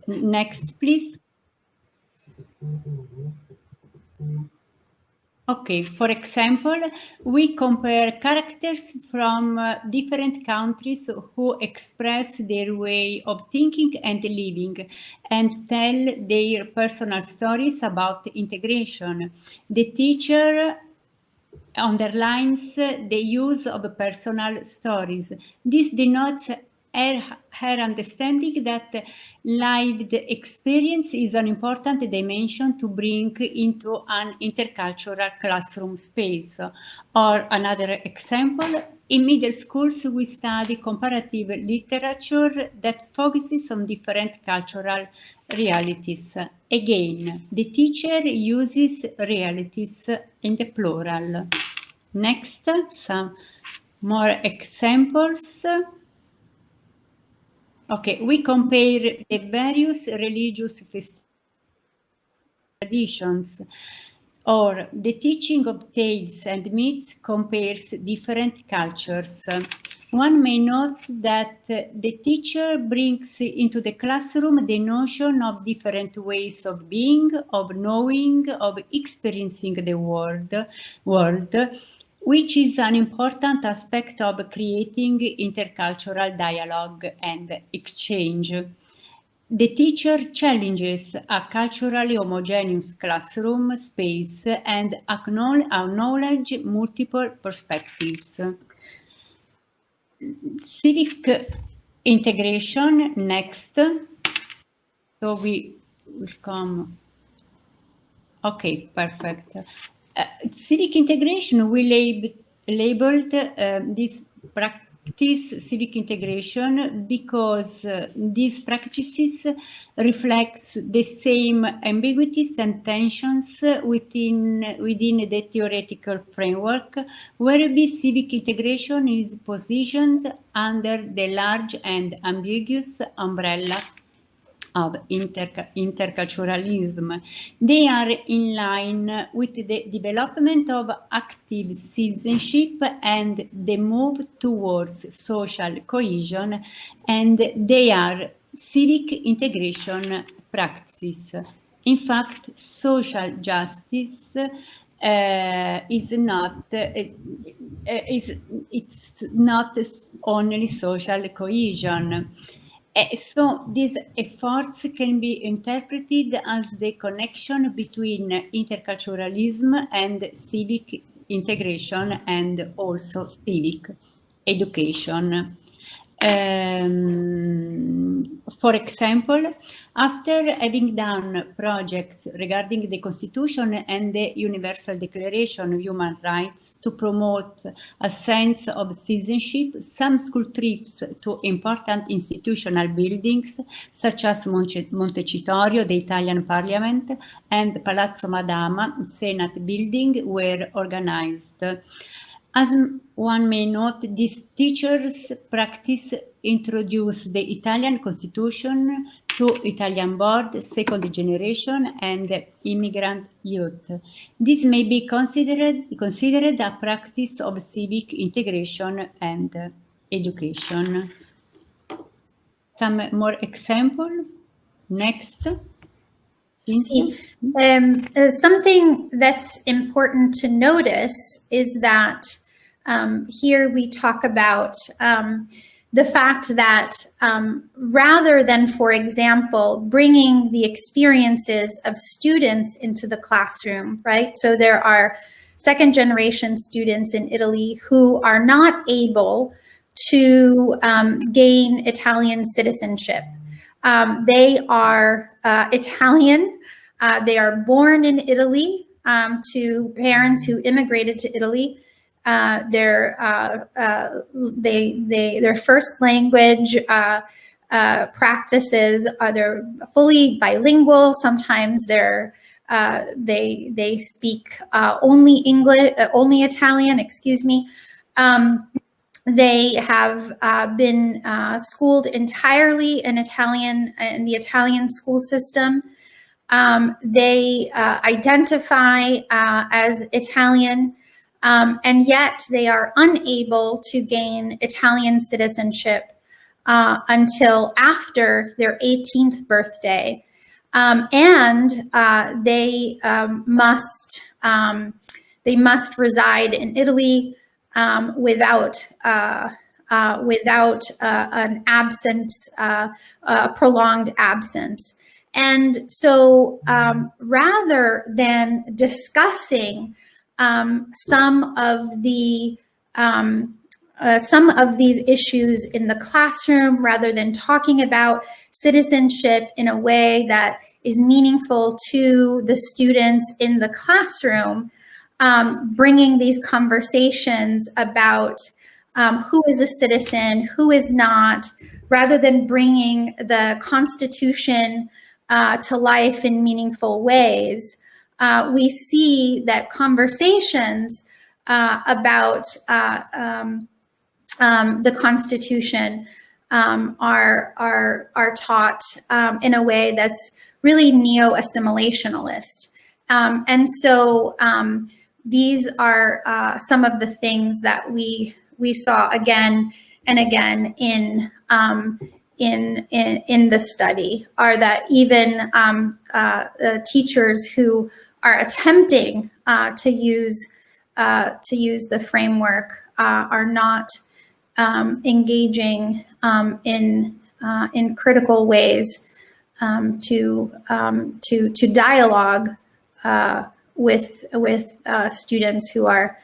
[SPEAKER 3] Next, please. Okay, for example, we compare characters from different countries who express their way of thinking and living and tell their personal stories about integration. The teacher underlines the use of personal stories. This denotes her understanding that lived experience is an important dimension to bring into an intercultural classroom space. Or another example, in middle schools, we study comparative literature that focuses on different cultural realities. Again, the teacher uses realities in the plural. Next, some more examples. Okay, we compare the various religious traditions. or the teaching of tales and myths compares different cultures. One may note that the teacher brings into the classroom the notion of different ways of being, of knowing, of experiencing the world, which is an important aspect of creating intercultural dialogue and exchange. The teacher challenges a culturally homogeneous classroom space and acknowledge multiple perspectives. Civic integration, next. So we will come. Okay, perfect. Civic integration, we labeled this practice civic integration because these practices reflects the same ambiguities and tensions within the theoretical framework, whereby civic integration is positioned under the large and ambiguous umbrella of interculturalism. They are in line with the development of active citizenship and the move towards social cohesion, and they are civic integration practices. In fact, social justice it's not only social cohesion. So these efforts can be interpreted as the connection between interculturalism and civic integration and also civic education. For example, after having done projects regarding the Constitution and the Universal Declaration of Human Rights to promote a sense of citizenship, some school trips to important institutional buildings, such as Montecitorio, the Italian Parliament, and Palazzo Madama, Senate building, were organized. As one may note, these teachers' practice introduced the Italian Constitution to Italian board, second generation, and immigrant youth. This may be considered a practice of civic integration and education. Some more example. Next.
[SPEAKER 2] See, something that's important to notice is that here we talk about the fact that rather than, for example, bringing the experiences of students into the classroom, right? So there are second generation students in Italy who are not able to gain Italian citizenship. They are Italian. They are born in Italy to parents who immigrated to Italy. Their first language practices are they're fully bilingual. Sometimes they speak only English, only Italian. Excuse me. They have been schooled entirely in Italian, in the Italian school system. They identify as Italian, and yet they are unable to gain Italian citizenship until after their 18th birthday. And they must reside in Italy without an absence, prolonged absence. And so rather than discussing some of these issues in the classroom, rather than talking about citizenship in a way that is meaningful to the students in the classroom, bringing these conversations about who is a citizen, who is not, rather than bringing the Constitution to life in meaningful ways, we see that conversations about the Constitution are taught in a way that's really neo-assimilationalist. And so these are some of the things that we saw again and again in the study, are that even teachers who are attempting to use the framework are not engaging in critical ways to dialogue with students who are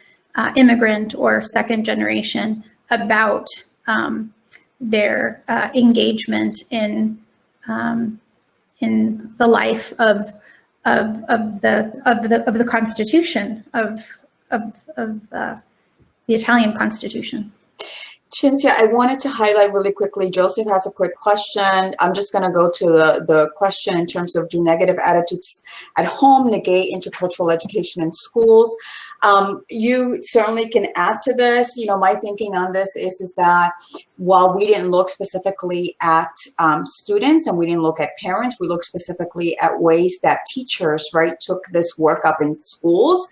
[SPEAKER 2] immigrant or second generation about their engagement in the life of the Constitution, of the Italian Constitution.
[SPEAKER 4] Cinzia, I wanted to highlight really quickly, Joseph has a quick question. I'm just going to go to the question in terms of, do negative attitudes at home negate intercultural education in schools? You certainly can add to this. You know, my thinking on this is that while we didn't look specifically at students and we didn't look at parents, we looked specifically at ways that teachers, right, took this work up in schools.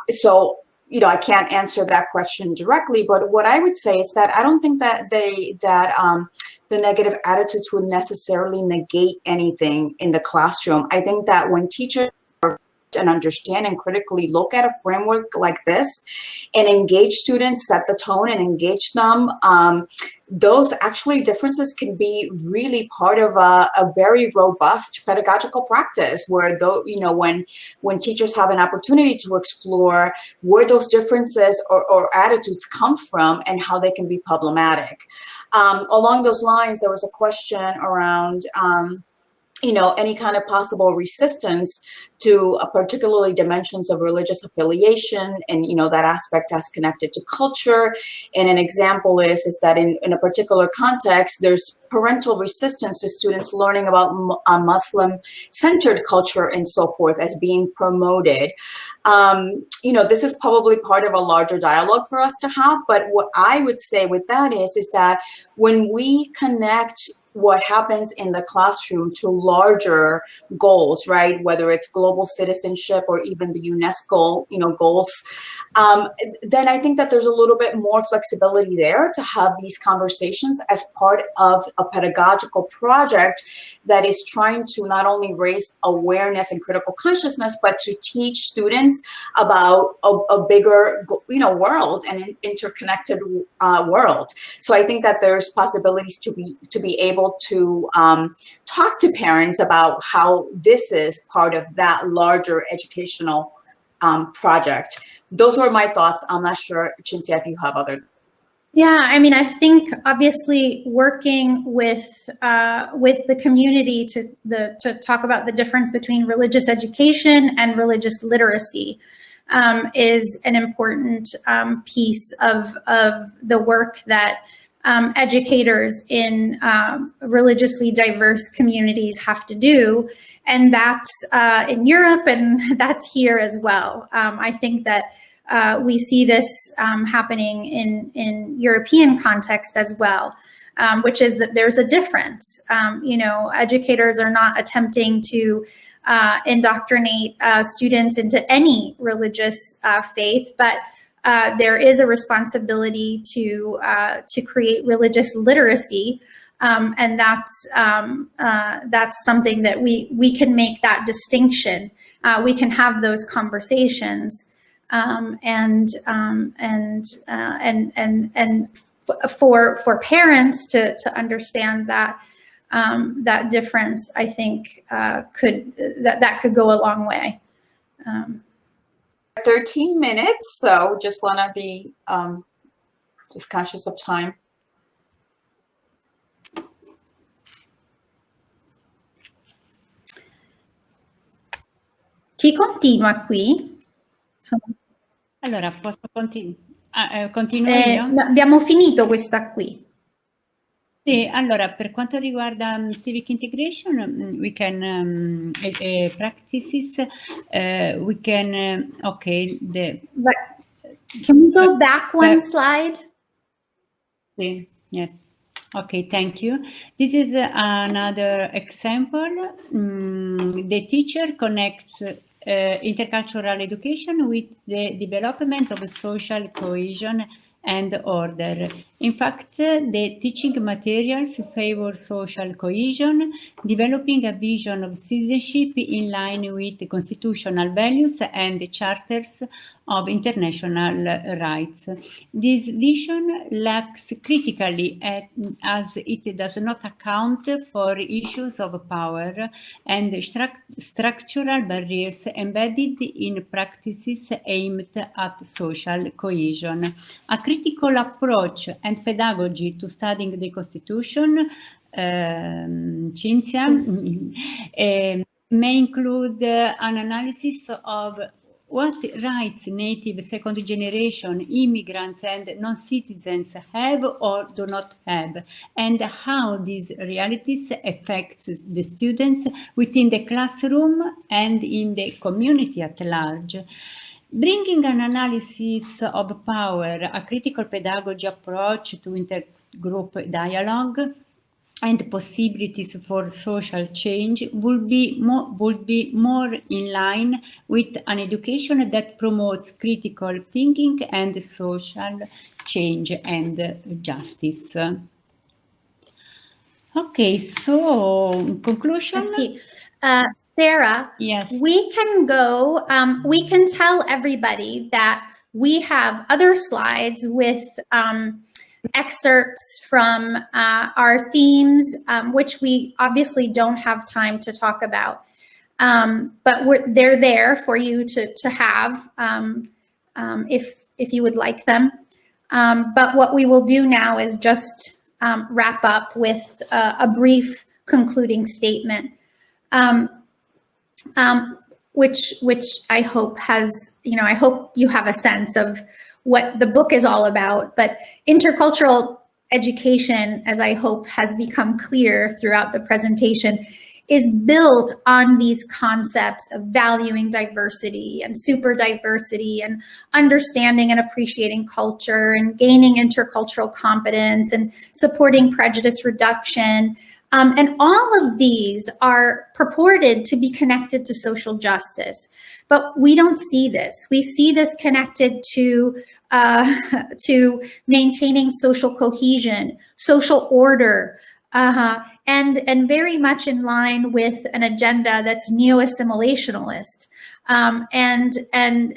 [SPEAKER 4] So, you know, I can't answer that question directly, but what I would say is that I don't think that the negative attitudes would necessarily negate anything in the classroom. I think that when teachers and understand and critically look at a framework like this and engage students, set the tone and engage them, those actually differences can be really part of a very robust pedagogical practice, where though, you know, when teachers have an opportunity to explore where those differences or attitudes come from and how they can be problematic. Along those lines, there was a question around you know, any kind of possible resistance to particularly dimensions of religious affiliation, and, you know, that aspect as connected to culture. And an example is that in a particular context, there's parental resistance to students learning about Muslim-centered culture and so forth as being promoted. You know, this is probably part of a larger dialogue for us to have, but what I would say with that is that when we connect what happens in the classroom to larger goals, right? Whether it's global citizenship or even the UNESCO, you know, goals, then I think that there's a little bit more flexibility there to have these conversations as part of a pedagogical project that is trying to not only raise awareness and critical consciousness, but to teach students about a bigger, you know, world and an interconnected world. So I think that there's possibilities to be able to talk to parents about how this is part of that larger educational project. Those were my thoughts. I'm not sure, Cinzia, if you have other.
[SPEAKER 2] Yeah, I mean, I think obviously working with the community to talk about the difference between religious education and religious literacy is an important piece of the work that educators in religiously diverse communities have to do. And that's in Europe, and that's here as well. I think that we see this happening in European context as well, which is that there's a difference. You know, educators are not attempting to indoctrinate students into any religious faith, but there is a responsibility to create religious literacy, and that's something that we can make that distinction. We can have those conversations, and for parents to understand that that difference, I think that could go a long way.
[SPEAKER 4] 13 minutes, so just want to be just conscious of time.
[SPEAKER 2] Chi continua qui?
[SPEAKER 3] Allora, posso continuo io?
[SPEAKER 2] Abbiamo finito questa qui.
[SPEAKER 3] Sì, allora, per quanto riguarda civic integration, we can practices, we can, okay,
[SPEAKER 2] Can we go back one slide?
[SPEAKER 3] Yes. Okay, thank you. This is another example. The teacher connects intercultural education with the development of social cohesion and order. In fact, the teaching materials favor social cohesion, developing a vision of citizenship in line with constitutional values and the charters of international rights. This vision lacks critically as it does not account for issues of power and structural barriers embedded in practices aimed at social cohesion. A critical approach and pedagogy to studying the Constitution, Cinzia, may include an analysis of what rights native second generation immigrants and non-citizens have or do not have, and how these realities affects the students within the classroom and in the community at large. Bringing an analysis of power, a critical pedagogy approach to intergroup dialogue, and possibilities for social change would be more in line with an education that promotes critical thinking and social change and justice. Okay, so conclusion.
[SPEAKER 2] Let's see. Sarah,
[SPEAKER 3] yes,
[SPEAKER 2] we can go, we can tell everybody that we have other slides with excerpts from our themes, which we obviously don't have time to talk about, but they're there for you to have if you would like them. But what we will do now is just wrap up with a brief concluding statement, which I hope has, I hope you have a sense of what the book is all about. But intercultural education, as I hope has become clear throughout the presentation, is built on these concepts of valuing diversity and super diversity and understanding and appreciating culture and gaining intercultural competence and supporting prejudice reduction. And all of these are purported to be connected to social justice, but we don't see this. We see this connected to maintaining social cohesion, social order, and very much in line with an agenda that's neo-assimilationalist, and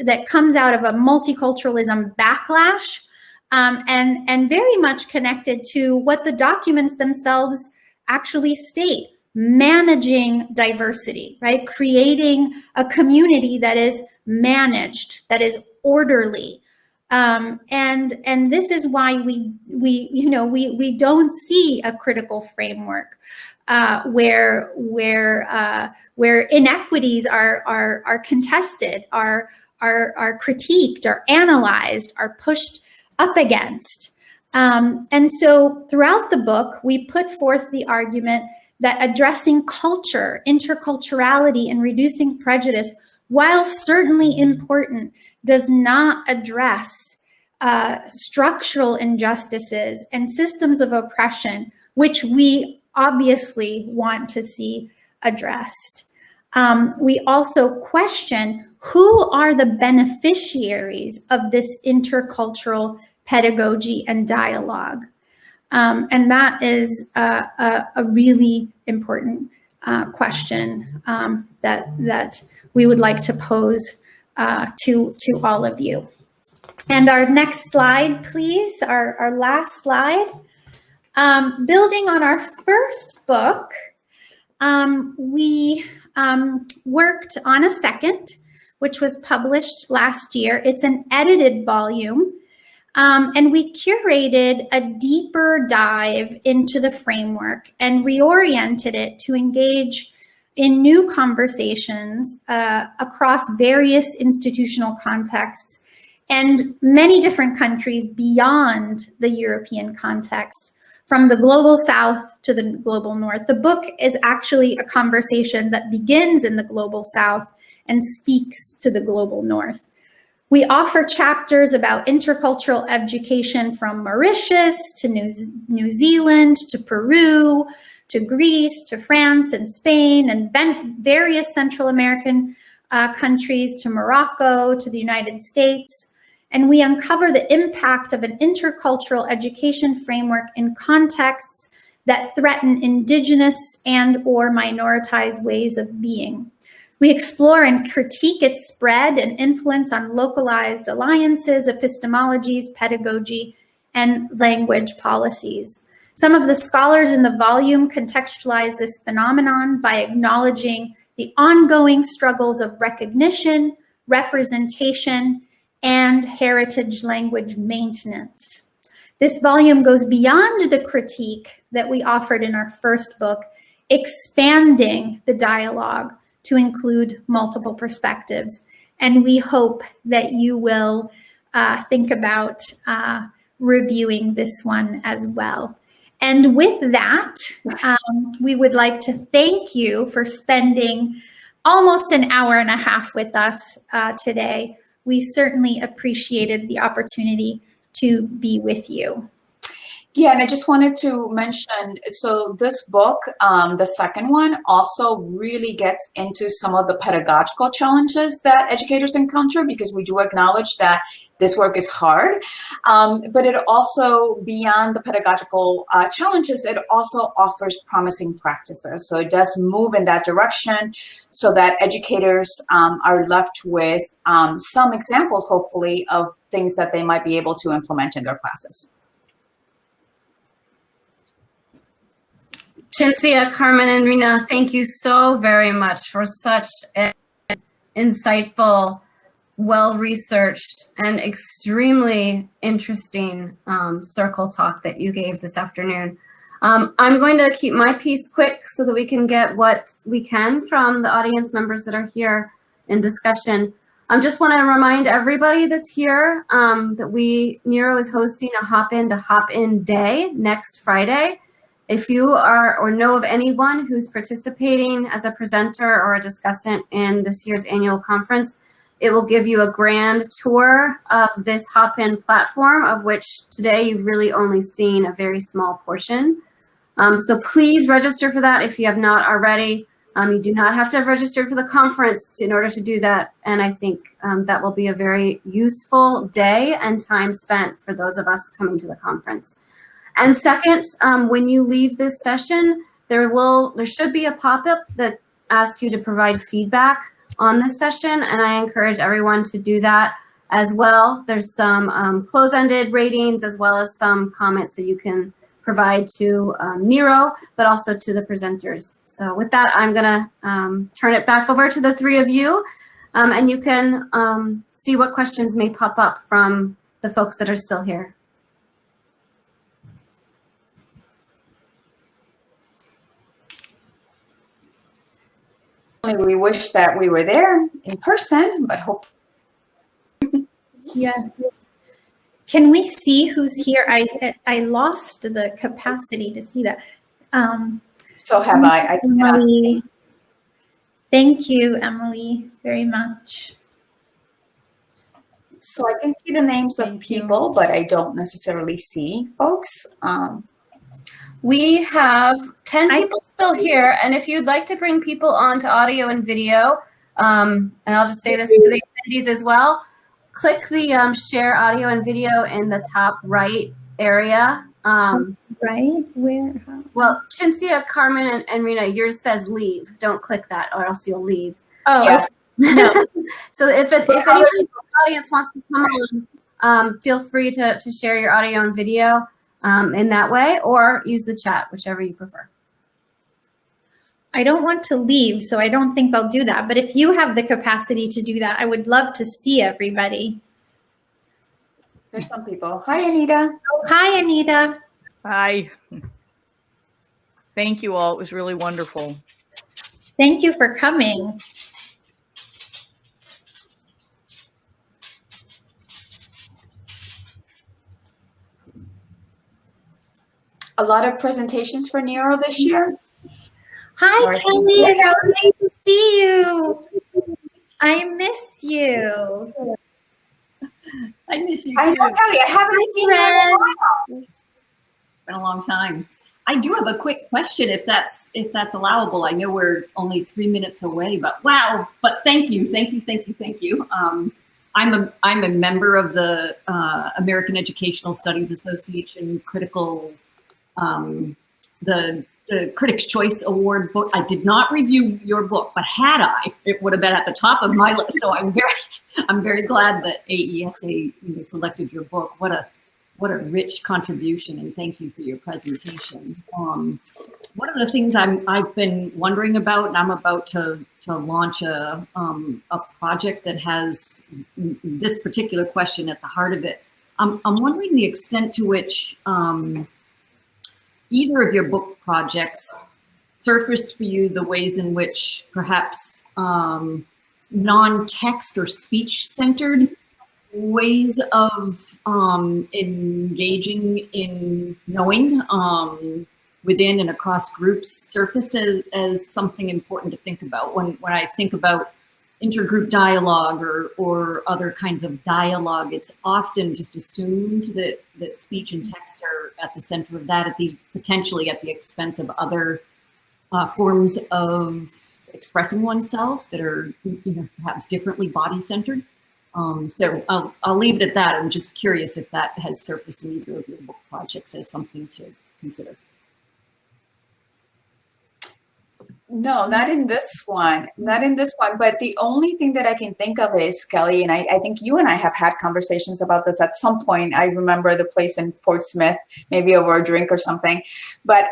[SPEAKER 2] that comes out of a multiculturalism backlash, and very much connected to what the documents themselves actually state: managing diversity, right? Creating a community that is managed, that is orderly. And this is why we don't see a critical framework where inequities are contested, are critiqued, are analyzed, are pushed up against. And so throughout the book, we put forth the argument that addressing culture, interculturality, and reducing prejudice, while certainly important, does not address structural injustices and systems of oppression, which we obviously want to see addressed. We also question who are the beneficiaries of this intercultural pedagogy and dialogue. And that is a really important question that we would like to pose to all of you. And our next slide, please, our last slide. Building on our first book, we worked on a second, which was published last year. It's an edited volume. And we curated a deeper dive into the framework and reoriented it to engage in new conversations across various institutional contexts and many different countries beyond the European context, from the global south to the global north. The book is actually a conversation that begins in the global south and speaks to the global north. We offer chapters about intercultural education from Mauritius to New Zealand to Peru to Greece to France and Spain and various Central American countries to Morocco to the United States. And we uncover the impact of an intercultural education framework in contexts that threaten indigenous and/or minoritized ways of being. We explore and critique its spread and influence on localized alliances, epistemologies, pedagogy, and language policies. Some of the scholars in the volume contextualize this phenomenon by acknowledging the ongoing struggles of recognition, representation, and heritage language maintenance. This volume goes beyond the critique that we offered in our first book, expanding the dialogue to include multiple perspectives. And we hope that you will think about reviewing this one as well. And with that, we would like to thank you for spending almost an hour and a half with us today. We certainly appreciated the opportunity to be with you.
[SPEAKER 4] Yeah, and I just wanted to mention, so this book, the second one, also really gets into some of the pedagogical challenges that educators encounter, because we do acknowledge that this work is hard, but it also, beyond the pedagogical challenges, it also offers promising practices. So it does move in that direction so that educators are left with some examples, hopefully, of things that they might be able to implement in their classes.
[SPEAKER 1] Cinzia, Carmen, and Rina, thank you so very much for such an insightful, well-researched, and extremely interesting circle talk that you gave this afternoon. I'm going to keep my piece quick so that we can get what we can from the audience members that are here in discussion. I just want to remind everybody that's here that Nero is hosting a Hop-In to Hop-In Day next Friday. If you are or know of anyone who's participating as a presenter or a discussant in this year's annual conference, it will give you a grand tour of this Hop-In platform, of which today you've really only seen a very small portion. So please register for that if you have not already. You do not have to have registered for the conference in order to do that. And I think that will be a very useful day and time spent for those of us coming to the conference. And second, when you leave this session, there should be a pop-up that asks you to provide feedback on this session, and I encourage everyone to do that as well. There's some close-ended ratings as well as some comments that you can provide to Nero, but also to the presenters. So with that, I'm gonna turn it back over to the three of you, and you can see what questions may pop up from the folks that are still here.
[SPEAKER 4] We wish that we were there in person, but hopefully.
[SPEAKER 2] Yes. Can we see who's here? I lost the capacity to see that.
[SPEAKER 4] So have I cannot see.
[SPEAKER 2] Thank you, Emily, very much.
[SPEAKER 4] So I can see the names of people, but I don't necessarily see folks.
[SPEAKER 1] We have 10 people still here, and if you'd like to bring people on to audio and video, and I'll just say this to the attendees as well, click the share audio and video in the top right area.
[SPEAKER 2] Right, where?
[SPEAKER 1] Well, Cinzia, Carmen, and Rina, yours says leave. Don't click that or else you'll leave.
[SPEAKER 2] Oh,
[SPEAKER 4] yeah.
[SPEAKER 2] No.
[SPEAKER 1] So if anyone in the audience wants to come on, feel free to share your audio and video in that way, or use the chat, whichever you prefer.
[SPEAKER 2] I don't want to leave, so I don't think I'll do that. But if you have the capacity to do that, I would love to see everybody.
[SPEAKER 4] There's some people. Hi, Anita.
[SPEAKER 2] Oh, hi, Anita.
[SPEAKER 5] Hi. Thank you all. It was really wonderful.
[SPEAKER 2] Thank you for coming.
[SPEAKER 4] A lot of presentations for Nero this year.
[SPEAKER 2] Hi, Kelly. It's so nice to see you. I miss you.
[SPEAKER 6] I miss you
[SPEAKER 4] I
[SPEAKER 6] too.
[SPEAKER 4] know, Kelly. I haven't seen you in a while.
[SPEAKER 6] It's been a long time. I do have a quick question, if that's allowable. I know we're only 3 minutes away, but wow! But thank you. I'm a member of the American Educational Studies Association critical, the Critics' Choice Award book. I did not review your book, but had I, it would have been at the top of my list. So I'm very glad that AESA selected your book. What a rich contribution, and thank you for your presentation. One of the things I've been wondering about, and I'm about to launch a project that has this particular question at the heart of it. I'm wondering the extent to which either of your book projects surfaced for you the ways in which perhaps non-text or speech-centered ways of engaging in knowing within and across groups surfaced as something important to think about. When I think about intergroup dialogue or other kinds of dialogue, it's often just assumed that speech and text are at the center of that, potentially at the expense of other forms of expressing oneself that are perhaps differently body-centered. So I'll leave it at that. I'm just curious if that has surfaced in either of your book projects as something to consider.
[SPEAKER 4] No, not in this one. Not in this one. But the only thing that I can think of is, Kelly, and I think you and I have had conversations about this at some point. I remember the place in Portsmouth, maybe over a drink or something. But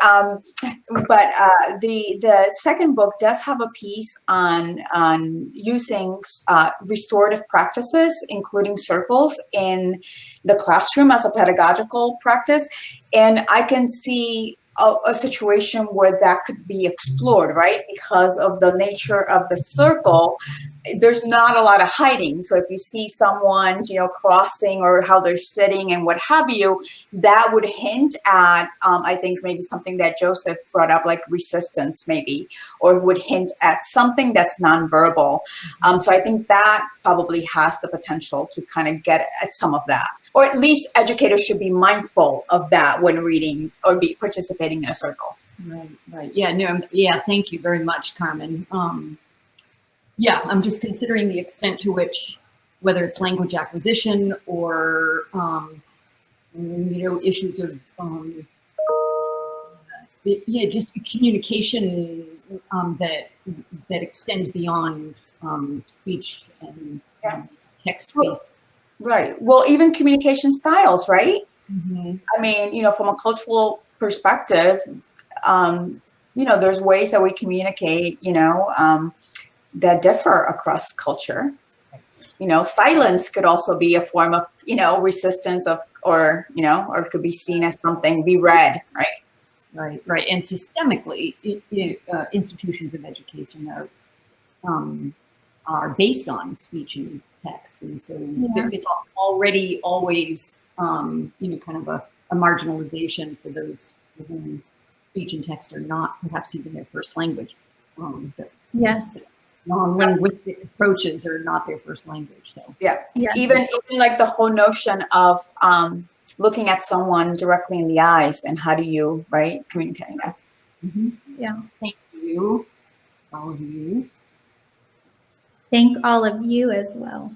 [SPEAKER 4] the second book does have a piece on using restorative practices, including circles, in the classroom as a pedagogical practice. And I can see a situation where that could be explored, right? Because of the nature of the circle, there's not a lot of hiding. So if you see someone, crossing or how they're sitting and what have you, that would hint at, I think maybe something that Joseph brought up, like resistance maybe, or would hint at something that's nonverbal. So I think that probably has the potential to kind of get at some of that. Or at least educators should be mindful of that when reading or be participating in a circle.
[SPEAKER 6] Right. Yeah, thank you very much, Carmen. Yeah, I'm just considering the extent to which, whether it's language acquisition or, issues of, just communication that extends beyond speech and text-based.
[SPEAKER 4] Right. Well, even communication styles, right?
[SPEAKER 6] Mm-hmm.
[SPEAKER 4] I mean, from a cultural perspective, there's ways that we communicate, that differ across culture. Silence could also be a form of, resistance or it could be seen as something be read, right?
[SPEAKER 6] Right. And systemically, institutions of education are based on speech and text, and so it's already always kind of a marginalization for those for whom speech and text are not perhaps even their first language.
[SPEAKER 2] Yes.
[SPEAKER 6] Non-linguistic approaches are not their first language. So
[SPEAKER 4] even like the whole notion of looking at someone directly in the eyes, and how do you communicate that?
[SPEAKER 6] Mm-hmm.
[SPEAKER 2] Yeah.
[SPEAKER 6] Thank you, all of you.
[SPEAKER 2] Thank all of you as well.